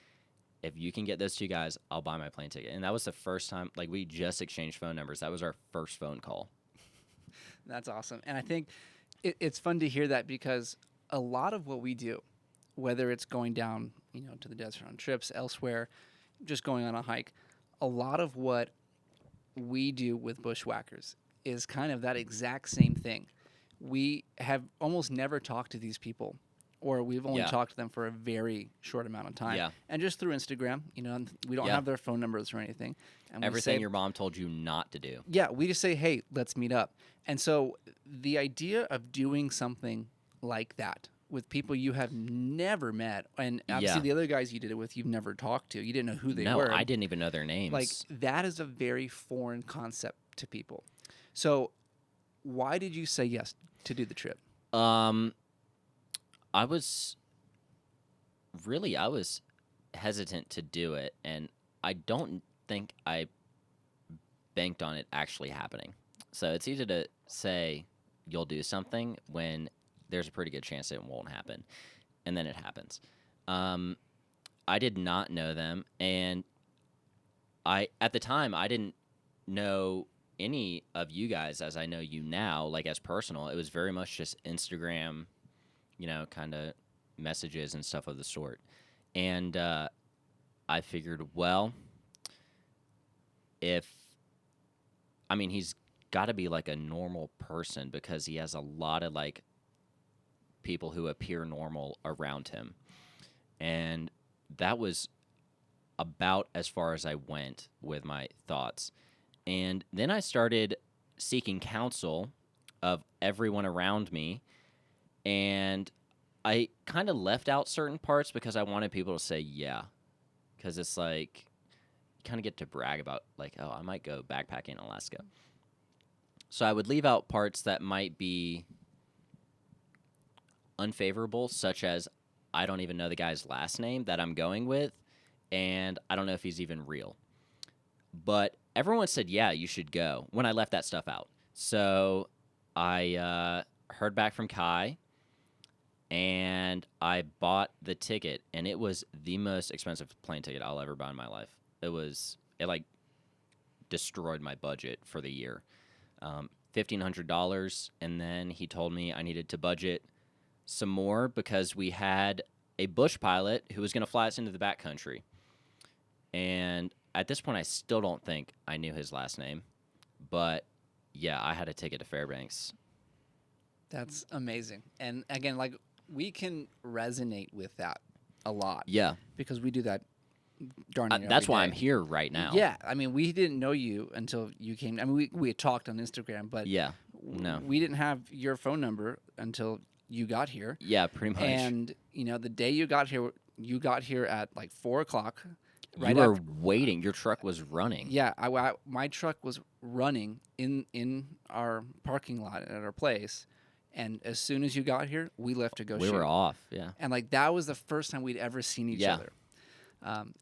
If you can get those two guys, I'll buy my plane ticket. And that was the first time, like, we just exchanged phone numbers. That was our first phone call. That's awesome. And I think it's fun to hear that, because a lot of what we do, whether it's going down, to the desert on trips, elsewhere, just going on a hike, a lot of what we do with Bushwhackers is kind of that exact same thing. We have almost never talked to these people, or we've only talked to them for a very short amount of time. Yeah. And just through Instagram, we don't have their phone numbers or anything. And everything your mom told you not to do. Yeah, we just say, hey, let's meet up. And so the idea of doing something like that with people you have never met, and obviously the other guys you did it with, you've never talked to. You didn't know who they were. No, I didn't even know their names. Like, that is a very foreign concept to people. So why did you say yes to do the trip? I was hesitant to do it, and I don't think I banked on it actually happening. So it's easy to say you'll do something when there's a pretty good chance it won't happen, and then it happens. I did not know them, and at the time I didn't know any of you guys as I know you now, like as personal. It was very much just Instagram, kind of messages and stuff of the sort. And I figured, well, he's got to be like a normal person, because he has a lot of like people who appear normal around him. And that was about as far as I went with my thoughts. And then I started seeking counsel of everyone around me, and I kind of left out certain parts because I wanted people to say yeah, because it's like you kind of get to brag about, like, oh, I might go backpacking in Alaska. So I would leave out parts that might be unfavorable, such as I don't even know the guy's last name that I'm going with, and I don't know if he's even real. But everyone said, yeah, you should go, when I left that stuff out. So I heard back from Kai, and I bought the ticket, and it was the most expensive plane ticket I'll ever buy in my life. It destroyed my budget for the year. $1,500, and then he told me I needed to budget some more because we had a bush pilot who was going to fly us into the backcountry. And at this point, I still don't think I knew his last name. But, yeah, I had a ticket to Fairbanks. That's amazing. And, again, like, we can resonate with that a lot. Yeah. Because we do that darn near That's every why day. I'm here right now. Yeah. I mean, we didn't know you until you came. I mean, we had talked on Instagram, but Yeah. No. we didn't have your phone number until you got here. Yeah, pretty much. And, the day you got here at like 4 o'clock. You were waiting. Your truck was running. Yeah, my truck was running in our parking lot at our place, and as soon as you got here, we left to go shoot. We were off, yeah. And like that was the first time we'd ever seen each other.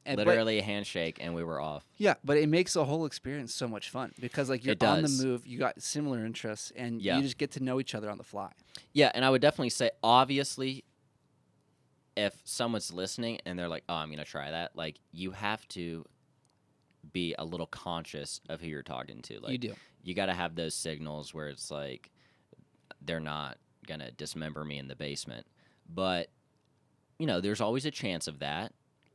Literally a handshake, and we were off. Yeah, but it makes the whole experience so much fun because like you're on the move, you got similar interests, and you just get to know each other on the fly. Yeah, and I would definitely say, obviously, if someone's listening and they're like, oh, I'm going to try that, like, you have to be a little conscious of who you're talking to. Like, you do. You got to have those signals where it's like, they're not going to dismember me in the basement. But, there's always a chance of that.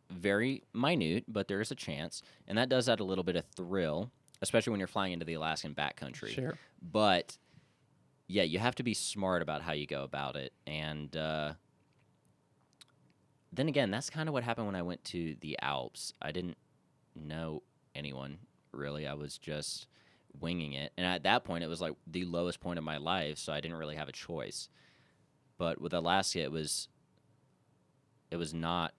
Very minute, but there is a chance. And that does add a little bit of thrill, especially when you're flying into the Alaskan backcountry. Sure. But, yeah, you have to be smart about how you go about it. And, then again, that's kind of what happened when I went to the Alps. I didn't know anyone, really. I was just winging it. And at that point, it was like the lowest point of my life, so I didn't really have a choice. But with Alaska, it was not...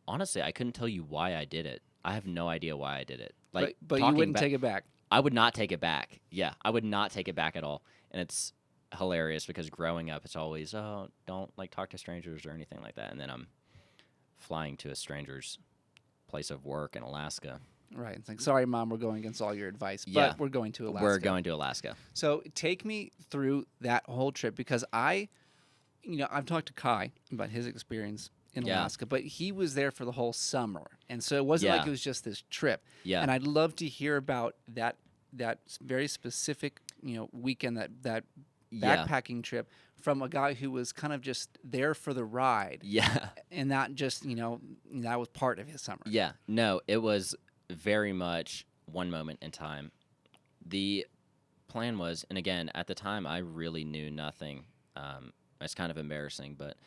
Honestly, I couldn't tell you why I did it. I have no idea why I did it. Like, but you wouldn't take it back. I would not take it back. Yeah, I would not take it back at all. And it's hilarious because growing up, it's always, oh, don't talk to strangers or anything like that. And then I'm flying to a stranger's place of work in Alaska. Right. It's like, sorry, Mom, we're going against all your advice, but we're going to Alaska. We're going to Alaska. So take me through that whole trip because I've talked to Kai about his experience in Alaska, but he was there for the whole summer. And so it wasn't like it was just this trip. Yeah. And I'd love to hear about that very specific, weekend, that backpacking trip from a guy who was kind of just there for the ride. Yeah. And not just, that was part of his summer. Yeah. No, it was very much one moment in time. The plan was, and again, at the time, I really knew nothing. It's kind of embarrassing, but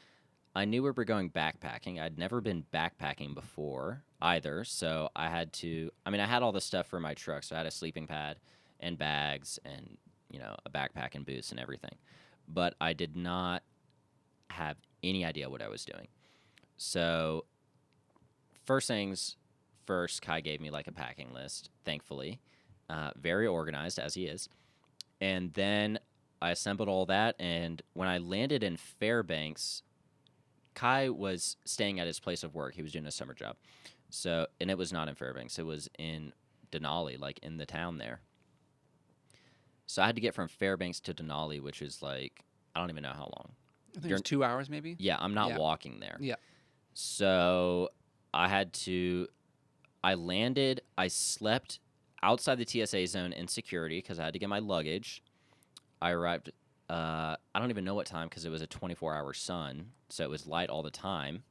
I knew we were going backpacking. I'd never been backpacking before either, so I had all the stuff for my truck, so I had a sleeping pad and bags and, a backpack and boots and everything. But I did not have any idea what I was doing. So first things first, Kai gave me like a packing list, thankfully. Very organized, as he is. And then I assembled all that, and when I landed in Fairbanks, Kai was staying at his place of work. He was doing a summer job. So, and it was not in Fairbanks. It was in Denali, like in the town there. So I had to get from Fairbanks to Denali, which is like, I don't even know how long. I think it's 2 hours maybe? Yeah, I'm not walking there. Yeah. So I landed, I slept outside the TSA zone in security because I had to get my luggage. I arrived, I don't even know what time because it was a 24-hour sun, so it was light all the time.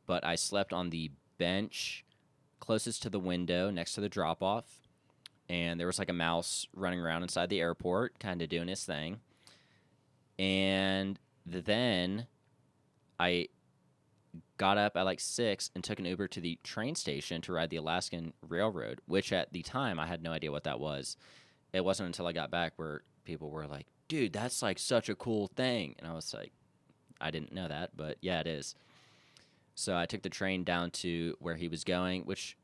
But I slept on the bench closest to the window next to the drop-off, and there was like a mouse running around inside the airport, kind of doing his thing. And then I got up at like 6 and took an Uber to the train station to ride the Alaskan Railroad, which at the time I had no idea what that was. It wasn't until I got back where people were like, dude, that's like such a cool thing. And I was like, I didn't know that, but yeah, it is. So I took the train down to where he was going, which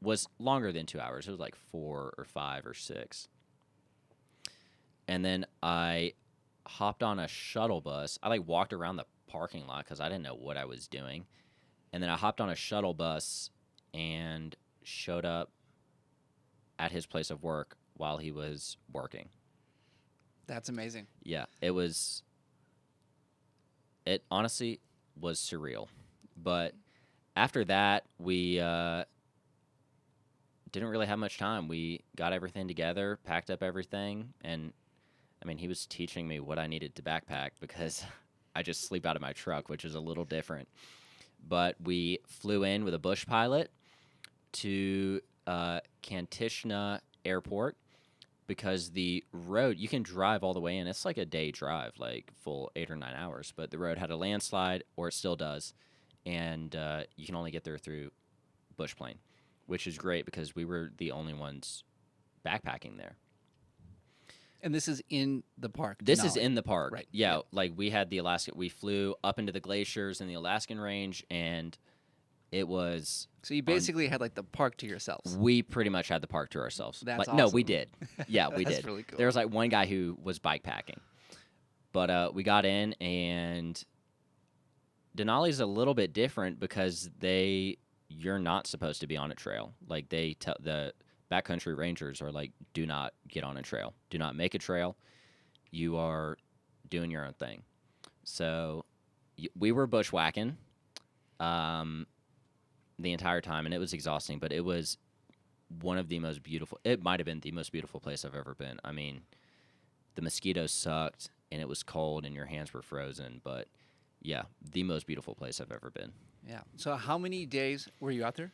was longer than 2 hours. It was like 4 or 5 or 6. And then I hopped on a shuttle bus. I like walked around the parking lot because I didn't know what I was doing. And then I hopped on a shuttle bus and showed up at his place of work while he was working. That's amazing. Yeah, it honestly was surreal. But after that, we didn't really have much time. We got everything together, packed up everything, and I mean, he was teaching me what I needed to backpack because I just sleep out of my truck, which is a little different. But we flew in with a bush pilot to Kantishna Airport because the road, you can drive all the way in. It's like a day drive, like full 8 or 9 hours. But the road had a landslide, or it still does, and you can only get there through bush plane, which is great because we were the only ones backpacking there. And this is in the park. This is in the park. Right. Yeah, like we had the Alaska. We flew up into the glaciers in the Alaskan range, and it was. So you basically had like the park to yourselves. We pretty much had the park to ourselves. That's like, awesome. No, we did. Yeah, we That's did. really cool. There was like one guy who was bike packing, but we got in, and Denali's a little bit different because you're not supposed to be on a trail. Like they tell the backcountry rangers are like, do not get on a trail. Do not make a trail. You are doing your own thing. So we were bushwhacking the entire time, and it was exhausting, but it was one of the most beautiful. It might have been the most beautiful place I've ever been. I mean, the mosquitoes sucked, and it was cold, and your hands were frozen, but yeah, the most beautiful place I've ever been. Yeah. So how many days were you out there?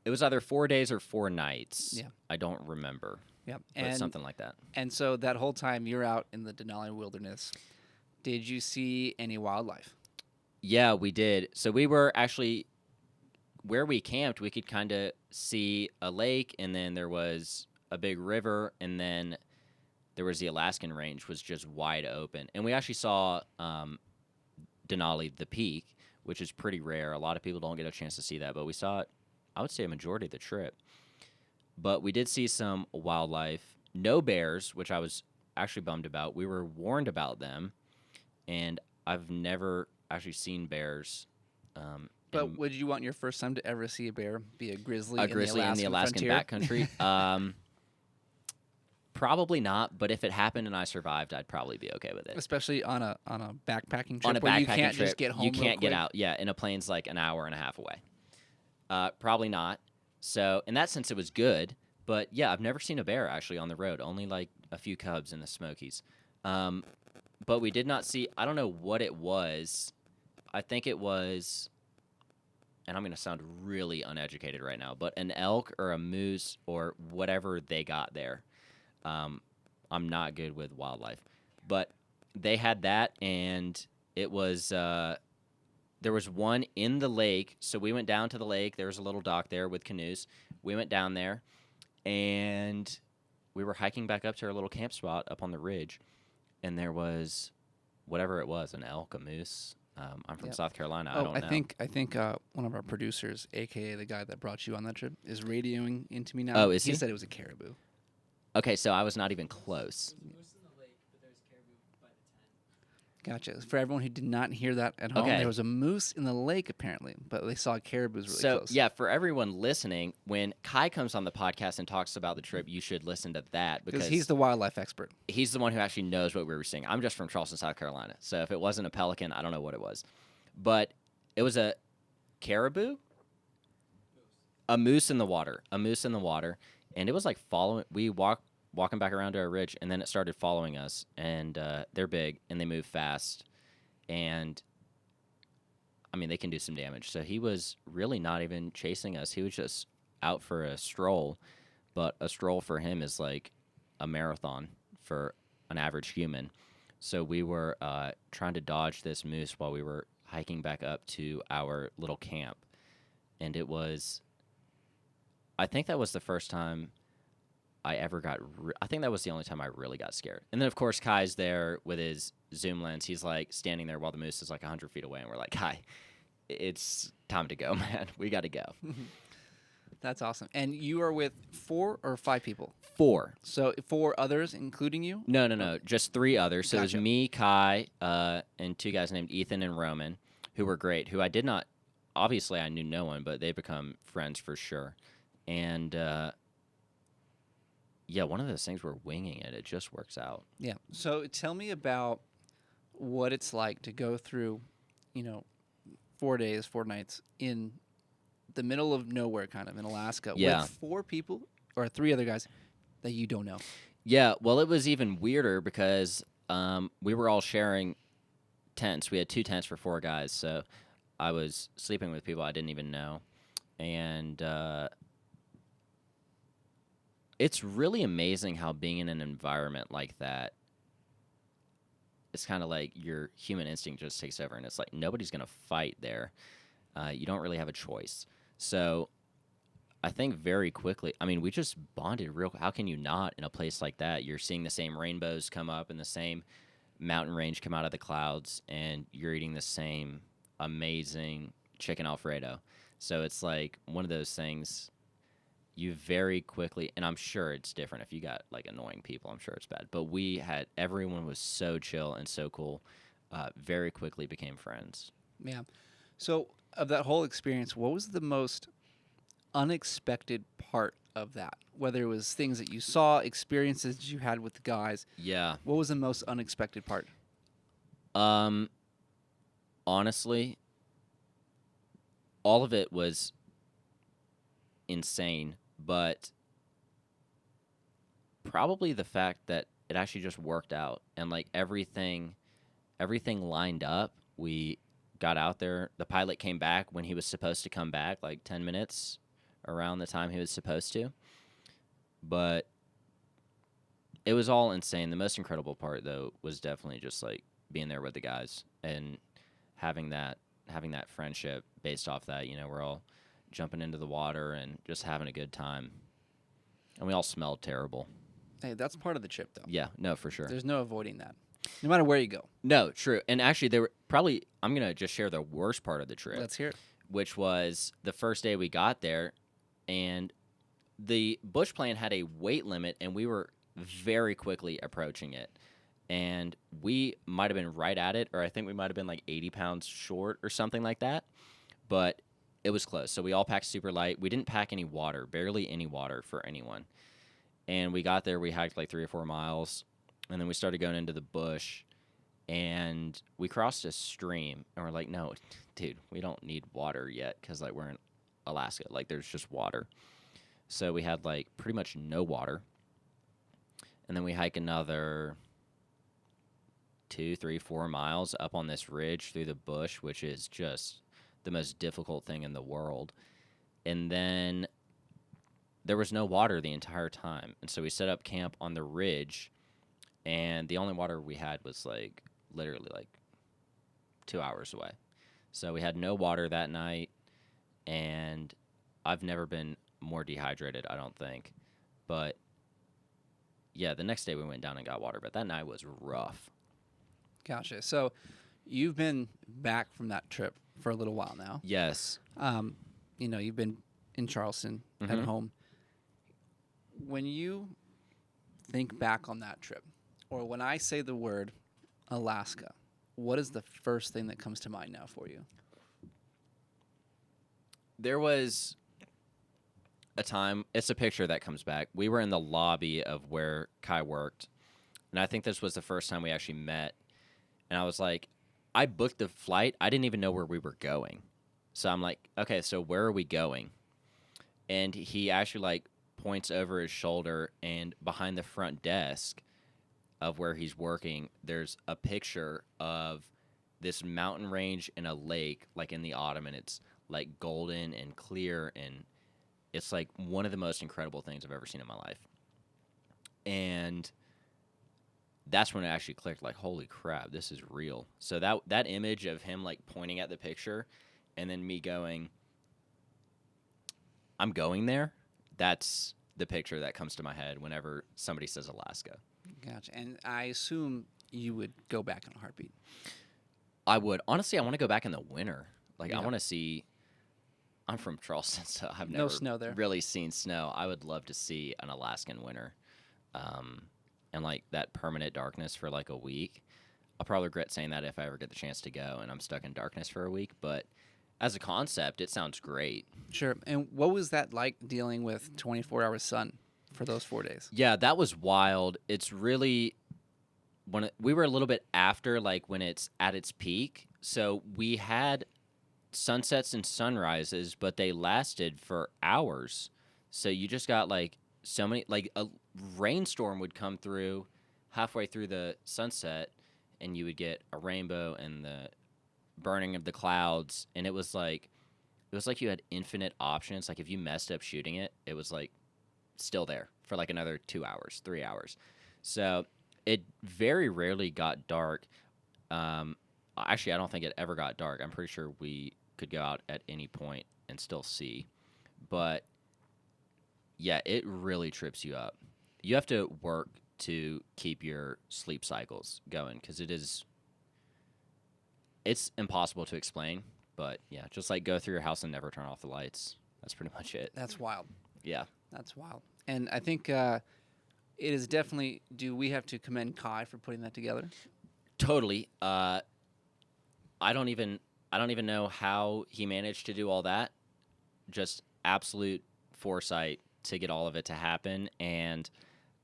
It was either 4 days or 4 nights. Yeah. I don't remember. Yeah. But something like that. And so that whole time you're out in the Denali wilderness, did you see any wildlife? Yeah, we did. So we were actually where we camped. We could kind of see a lake, and then there was a big river, and then there was the Alaskan range, was just wide open. And we actually saw Denali, the peak, which is pretty rare. A lot of people don't get a chance to see that, but we saw it, I would say, a majority of the trip. But we did see some wildlife. No bears, which I was actually bummed about. We were warned about them, and I've never actually seen bears. But would you want your first time to ever see a bear be a grizzly, in the Alaskan frontier? backcountry? Probably not, but if it happened and I survived, I'd probably be okay with it. Especially on a backpacking trip On a where you backpacking can't trip, just get home you real can't get quick. out. Yeah, and a plane's like an hour and a half away. Probably not. So in that sense, it was good. But yeah, I've never seen a bear actually on the road. Only like a few cubs in the Smokies. But we did not see. I don't know what it was. I think it was. And I'm going to sound really uneducated right now, but an elk or a moose or whatever they got there. I'm not good with wildlife, but they had that, and it was there was one in the lake. So we went down to the lake. There was a little dock there with canoes. We went down there, and we were hiking back up to our little camp spot up on the ridge, and there was whatever it was, an elk, a moose. I'm from South Carolina. I don't know. I think one of our producers, a.k.a. the guy that brought you on that trip, is radioing into me now. Oh, is he? He said it was a caribou. Okay, so I was not even close. Gotcha. For everyone who did not hear that at home, Okay. there was a moose in the lake apparently, but they saw caribous really So close. yeah, for everyone listening, when Kai comes on the podcast and talks about the trip, you should listen to that because he's the wildlife expert. he's the one who actually knows what we were seeing. I'm just from Charleston, South Carolina, so if it wasn't a pelican, I don't know what it was, but it was a caribou, a moose in the water, and it was like following. We walking back around to our ridge, and then it started following us, and they're big and they move fast, and I mean they can do some damage. So he was really not even chasing us; he was just out for a stroll. But a stroll for him is like a marathon for an average human. So we were trying to dodge this moose while we were hiking back up to our little camp, and it was. I think that was the first time I ever got. I think that was the only time I really got scared. And then of course Kai's there with his zoom lens. He's like standing there while the moose is like 100 feet away, and we're like, Kai, it's time to go, man. We got to go. That's awesome. And you are with 4 or 5 people? 4. So 4 others, including you? No. Just 3 others. So it Gotcha. was me, Kai, and 2 guys named Ethan and Roman, who were great. Who I did not. Obviously, I knew no one, but they become friends for sure. And yeah, one of those things we're winging it. It just works out. Yeah. So tell me about what it's like to go through, 4 days, 4 nights in the middle of nowhere, kind of in Alaska, Yeah. with 4 people or 3 other guys that you don't know. Yeah, well, it was even weirder because we were all sharing tents. We had 2 tents for 4 guys, so I was sleeping with people I didn't even know. And it's really amazing how being in an environment like that, it's kind of like your human instinct just takes over, and it's like nobody's going to fight there. You don't really have a choice. So I think very quickly, I mean, we just bonded real. How can you not in a place like that? You're seeing the same rainbows come up and the same mountain range come out of the clouds, and you're eating the same amazing chicken Alfredo. So it's like one of those things you very quickly, and I'm sure it's different if you got like annoying people, I'm sure it's bad. But everyone was so chill and so cool, very quickly became friends. Yeah. So, of that whole experience, what was the most unexpected part of that? Whether it was things that you saw, experiences you had with the guys. Yeah. What was the most unexpected part? Honestly, all of it was insane, but probably the fact that it actually just worked out and like everything lined up. We got out there. The pilot came back when he was supposed to come back, like 10 minutes around the time he was supposed to. But it was all insane. The most incredible part, though, was definitely just like being there with the guys and having that friendship based off that. You know, we're all jumping into the water and just having a good time. And we all smelled terrible. Hey, that's part of the trip, though. Yeah, no, for sure. There's no avoiding that, no matter where you go. No, true. And actually, they were probably, I'm going to just share the worst part of the trip. Let's hear it. Which was the first day we got there, and the bush plane had a weight limit, and we were very quickly approaching it. And we might have been right at it, or I think we might have been like 80 pounds short or something like that. But it was close. So we all packed super light. We didn't pack any water, barely any water for anyone. And we got there, we hiked like 3 or 4 miles, and then we started going into the bush, and we crossed a stream, and we're like, no, dude, we don't need water yet because like we're in Alaska. Like there's just water. So we had like pretty much no water. And then we hike another 2, 3, 4 miles up on this ridge through the bush, which is just the most difficult thing in the world. And then there was no water the entire time. And so we set up camp on the ridge, and the only water we had was like literally like 2 hours away. So we had no water that night, and I've never been more dehydrated, I don't think. But yeah, the next day we went down and got water, but that night was rough. Gotcha. So you've been back from that trip for a little while now. Yes. You know, you've been in Charleston at home. When you think back on that trip, or when I say the word Alaska, what is the first thing that comes to mind now for you? There was a time, it's a picture that comes back. We were in the lobby of where Kai worked, and I think this was the first time we actually met. And I was like, I booked the flight. I didn't even know where we were going. So I'm like, okay, so where are we going? And he actually like points over his shoulder, and behind the front desk of where he's working, there's a picture of this mountain range and a lake like in the autumn, and it's like golden and clear, and it's like one of the most incredible things I've ever seen in my life. And that's when it actually clicked, like, holy crap, this is real. So that image of him like pointing at the picture and then me going, I'm going there, that's the picture that comes to my head whenever somebody says Alaska. Gotcha. And I assume you would go back in a heartbeat. I would. Honestly, I want to go back in the winter. Like, Yeah. I want to see. I'm from Charleston, so I've No never snow there. really seen snow. I would love to see an Alaskan winter, and like that permanent darkness for like a week. I'll probably regret saying that if I ever get the chance to go and I'm stuck in darkness for a week. But as a concept, it sounds great. Sure. And what was that like dealing with 24-hour sun for those 4 days? Yeah, that was wild. It's really we were a little bit after like when it's at its peak, so we had sunsets and sunrises, but they lasted for hours. So you just got like so many, like a rainstorm would come through halfway through the sunset, and you would get a rainbow and the burning of the clouds, and it was like you had infinite options. Like if you messed up shooting it, it was like still there for like another 2 hours, 3 hours. So it very rarely got dark. Actually, I don't think it ever got dark. I'm pretty sure we could go out at any point and still see. But yeah, it really trips you up. You have to work to keep your sleep cycles going because it's impossible to explain. But yeah, just like go through your house and never turn off the lights. That's pretty much it. That's wild. Yeah. That's wild. And I think it is definitely. Do we have to commend Kai for putting that together? Totally. I don't even know how he managed to do all that. Just absolute foresight to get all of it to happen, and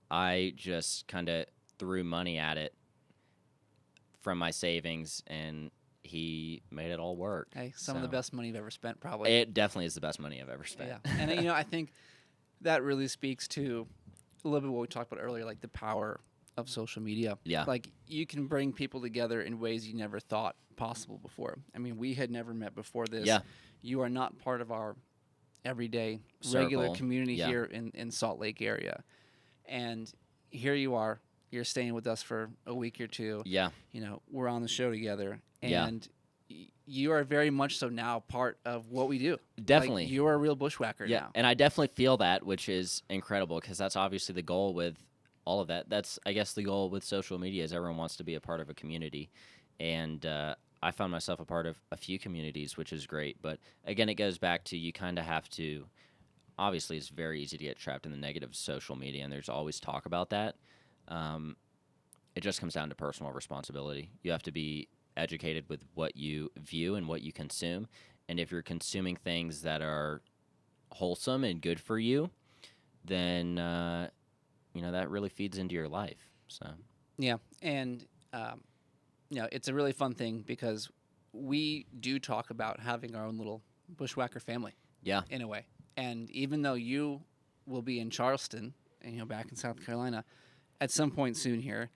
I just kind of threw money at it from my savings, and he made it all work. Hey, some of the best money you've ever spent, probably. It definitely is the best money I've ever spent. Yeah, and I think that really speaks to a little bit what we talked about earlier, like the power of social media. Yeah. Like you can bring people together in ways you never thought possible before. I mean, we had never met before this. Yeah. You are not part of our everyday Circle. regular community Yeah. here in Salt Lake area. And here you are, you're staying with us for a week or two. Yeah. You know, we're on the show together, Yeah. and you are very much so now part of what we do. Definitely. Like, you are a real bushwhacker Yeah, now. and I definitely feel that, which is incredible because that's obviously the goal with all of that. That's, I guess, the goal with social media is everyone wants to be a part of a community, and I found myself a part of a few communities, which is great. But again, it goes back to you kind of have to. Obviously, it's very easy to get trapped in the negative social media, and there's always talk about that. It just comes down to personal responsibility. You have to be educated with what you view and what you consume, and if you're consuming things that are wholesome and good for you, then that really feeds into your life. So Yeah, and it's a really fun thing because we do talk about having our own little bushwhacker family. Yeah. In a way, and even though you will be in Charleston, and back in South Carolina, at some point soon here,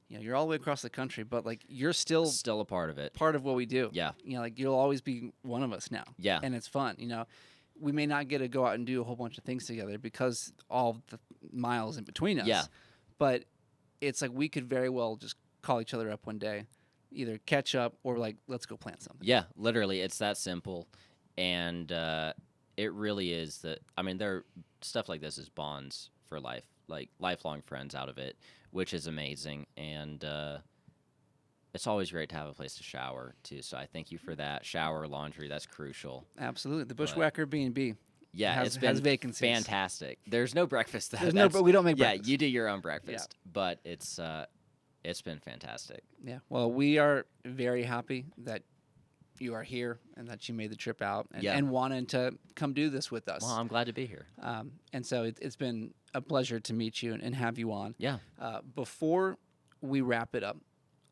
you're all the way across the country, but like you're still a part of it. part of what we do. Yeah. Like you'll always be one of us now. Yeah. And it's fun. We may not get to go out and do a whole bunch of things together because all the miles in between us. Yeah. But it's like we could very well just call each other up one day, either catch up or like, let's go plant something. Yeah, literally, it's that simple, and it really is that. I mean, stuff like this is bonds for life, like lifelong friends out of it, which is amazing, and it's always great to have a place to shower too. So I thank you for that. Shower, laundry, that's crucial. Absolutely, the Bushwhacker B&B. Yeah, has been vacancies. Fantastic. There's no breakfast. But we don't make breakfast. Yeah, you do your own breakfast, but it's been fantastic. Yeah. Well, we are very happy that you are here and that you made the trip out and wanted to come do this with us. Well, I'm glad to be here. And so it's been a pleasure to meet you and have you on. Yeah. Before we wrap it up,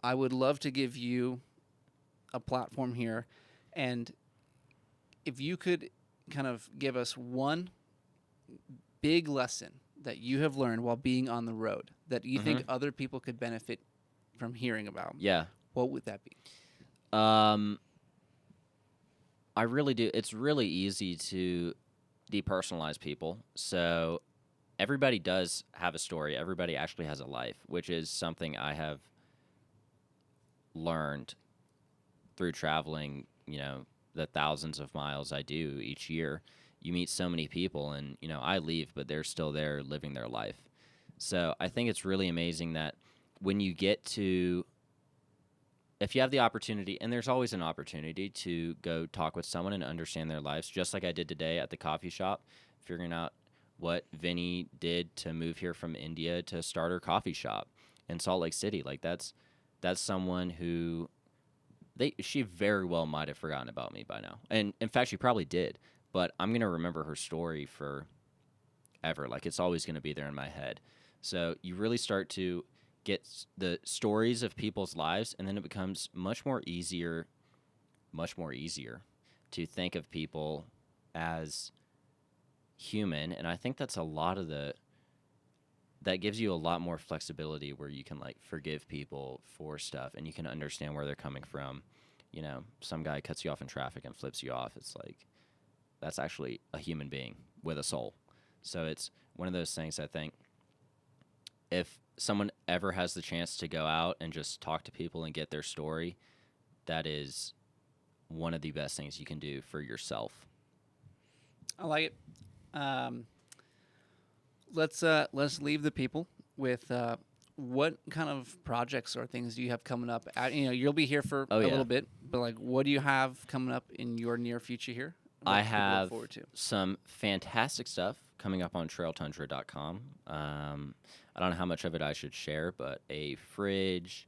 I would love to give you a platform here, and if you could kind of give us one big lesson that you have learned while being on the road that you think other people could benefit from hearing about. Yeah. What would that be? I really do. It's really easy to depersonalize people. So everybody does have a story. Everybody actually has a life, which is something I have learned through traveling, the thousands of miles I do each year. You meet so many people, and, I leave, but they're still there living their life. So I think it's really amazing that when you get to, if you have the opportunity, and there's always an opportunity to go talk with someone and understand their lives, just like I did today at the coffee shop, figuring out what Vinny did to move here from India to start her coffee shop in Salt Lake City. Like that's someone who she very well might have forgotten about me by now. And in fact, she probably did, but I'm going to remember her story forever. Like it's always going to be there in my head. So you really start to get the stories of people's lives, and then it becomes much more easier to think of people as human, and I think that's a lot of that gives you a lot more flexibility where you can like forgive people for stuff and you can understand where they're coming from. You know, some guy cuts you off in traffic and flips you off. It's like that's actually a human being with a soul. So it's one of those things I think if someone ever has the chance to go out and just talk to people and get their story, that is one of the best things you can do for yourself. I like it. Let's leave the people with what kind of projects or things do you have coming up? You'll be here for a little bit, but like, what do you have coming up in your near future here? I have some fantastic stuff coming up on trailtundra.com. I don't know how much of it I should share, but a fridge,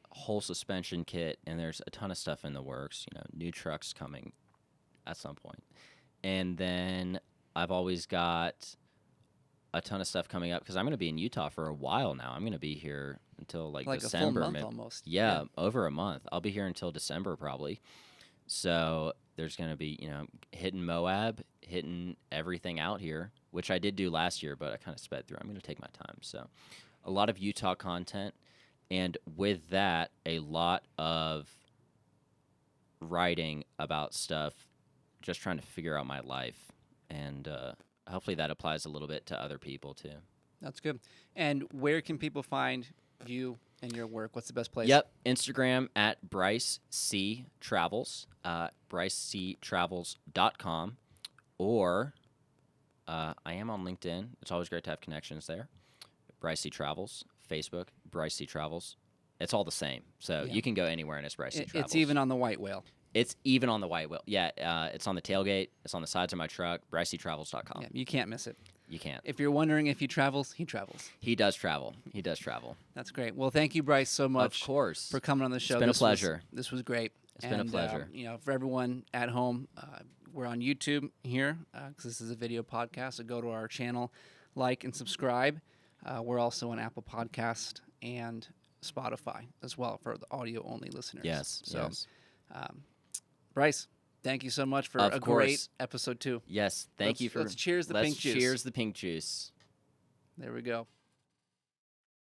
whole suspension kit, and there's a ton of stuff in the works. You know, new trucks coming at some point. And then I've always got a ton of stuff coming up because I'm going to be in Utah for a while now. I'm going to be here until like December. A full month almost. Yeah, over a month. I'll be here until December probably. So there's going to be, hitting Moab, hitting everything out here, which I did do last year, but I kind of sped through. I'm going to take my time. So a lot of Utah content. And with that, a lot of writing about stuff, just trying to figure out my life. And hopefully that applies a little bit to other people too. That's good. And where can people find you and your work? What's the best place? Yep, Instagram at Bryce C Travels, BryceCTravels.com, or I am on LinkedIn. It's always great to have connections there. Bryce C Travels, Facebook, Bryce C Travels. It's all the same, so you can go anywhere and it's Bryce C Travels. It's even on the white whale. It's even on the white whale. Yeah, it's on the tailgate. It's on the sides of my truck. BryceCTravels.com. Yeah, you can't miss it. You can't. If you're wondering if he travels, he travels. He does travel. He does travel. That's great. Well, thank you, Bryce, so much. Of course. For coming on the show. It's been a pleasure. This was great. It's been a pleasure. For everyone at home, we're on YouTube here because this is a video podcast. So go to our channel, like and subscribe. We're also on Apple Podcast and Spotify as well for the audio-only listeners. Yes. Yes. Bryce, thank you so much for a great episode 2. Yes, thank you for. Let's cheers the pink juice. Cheers the pink juice. There we go.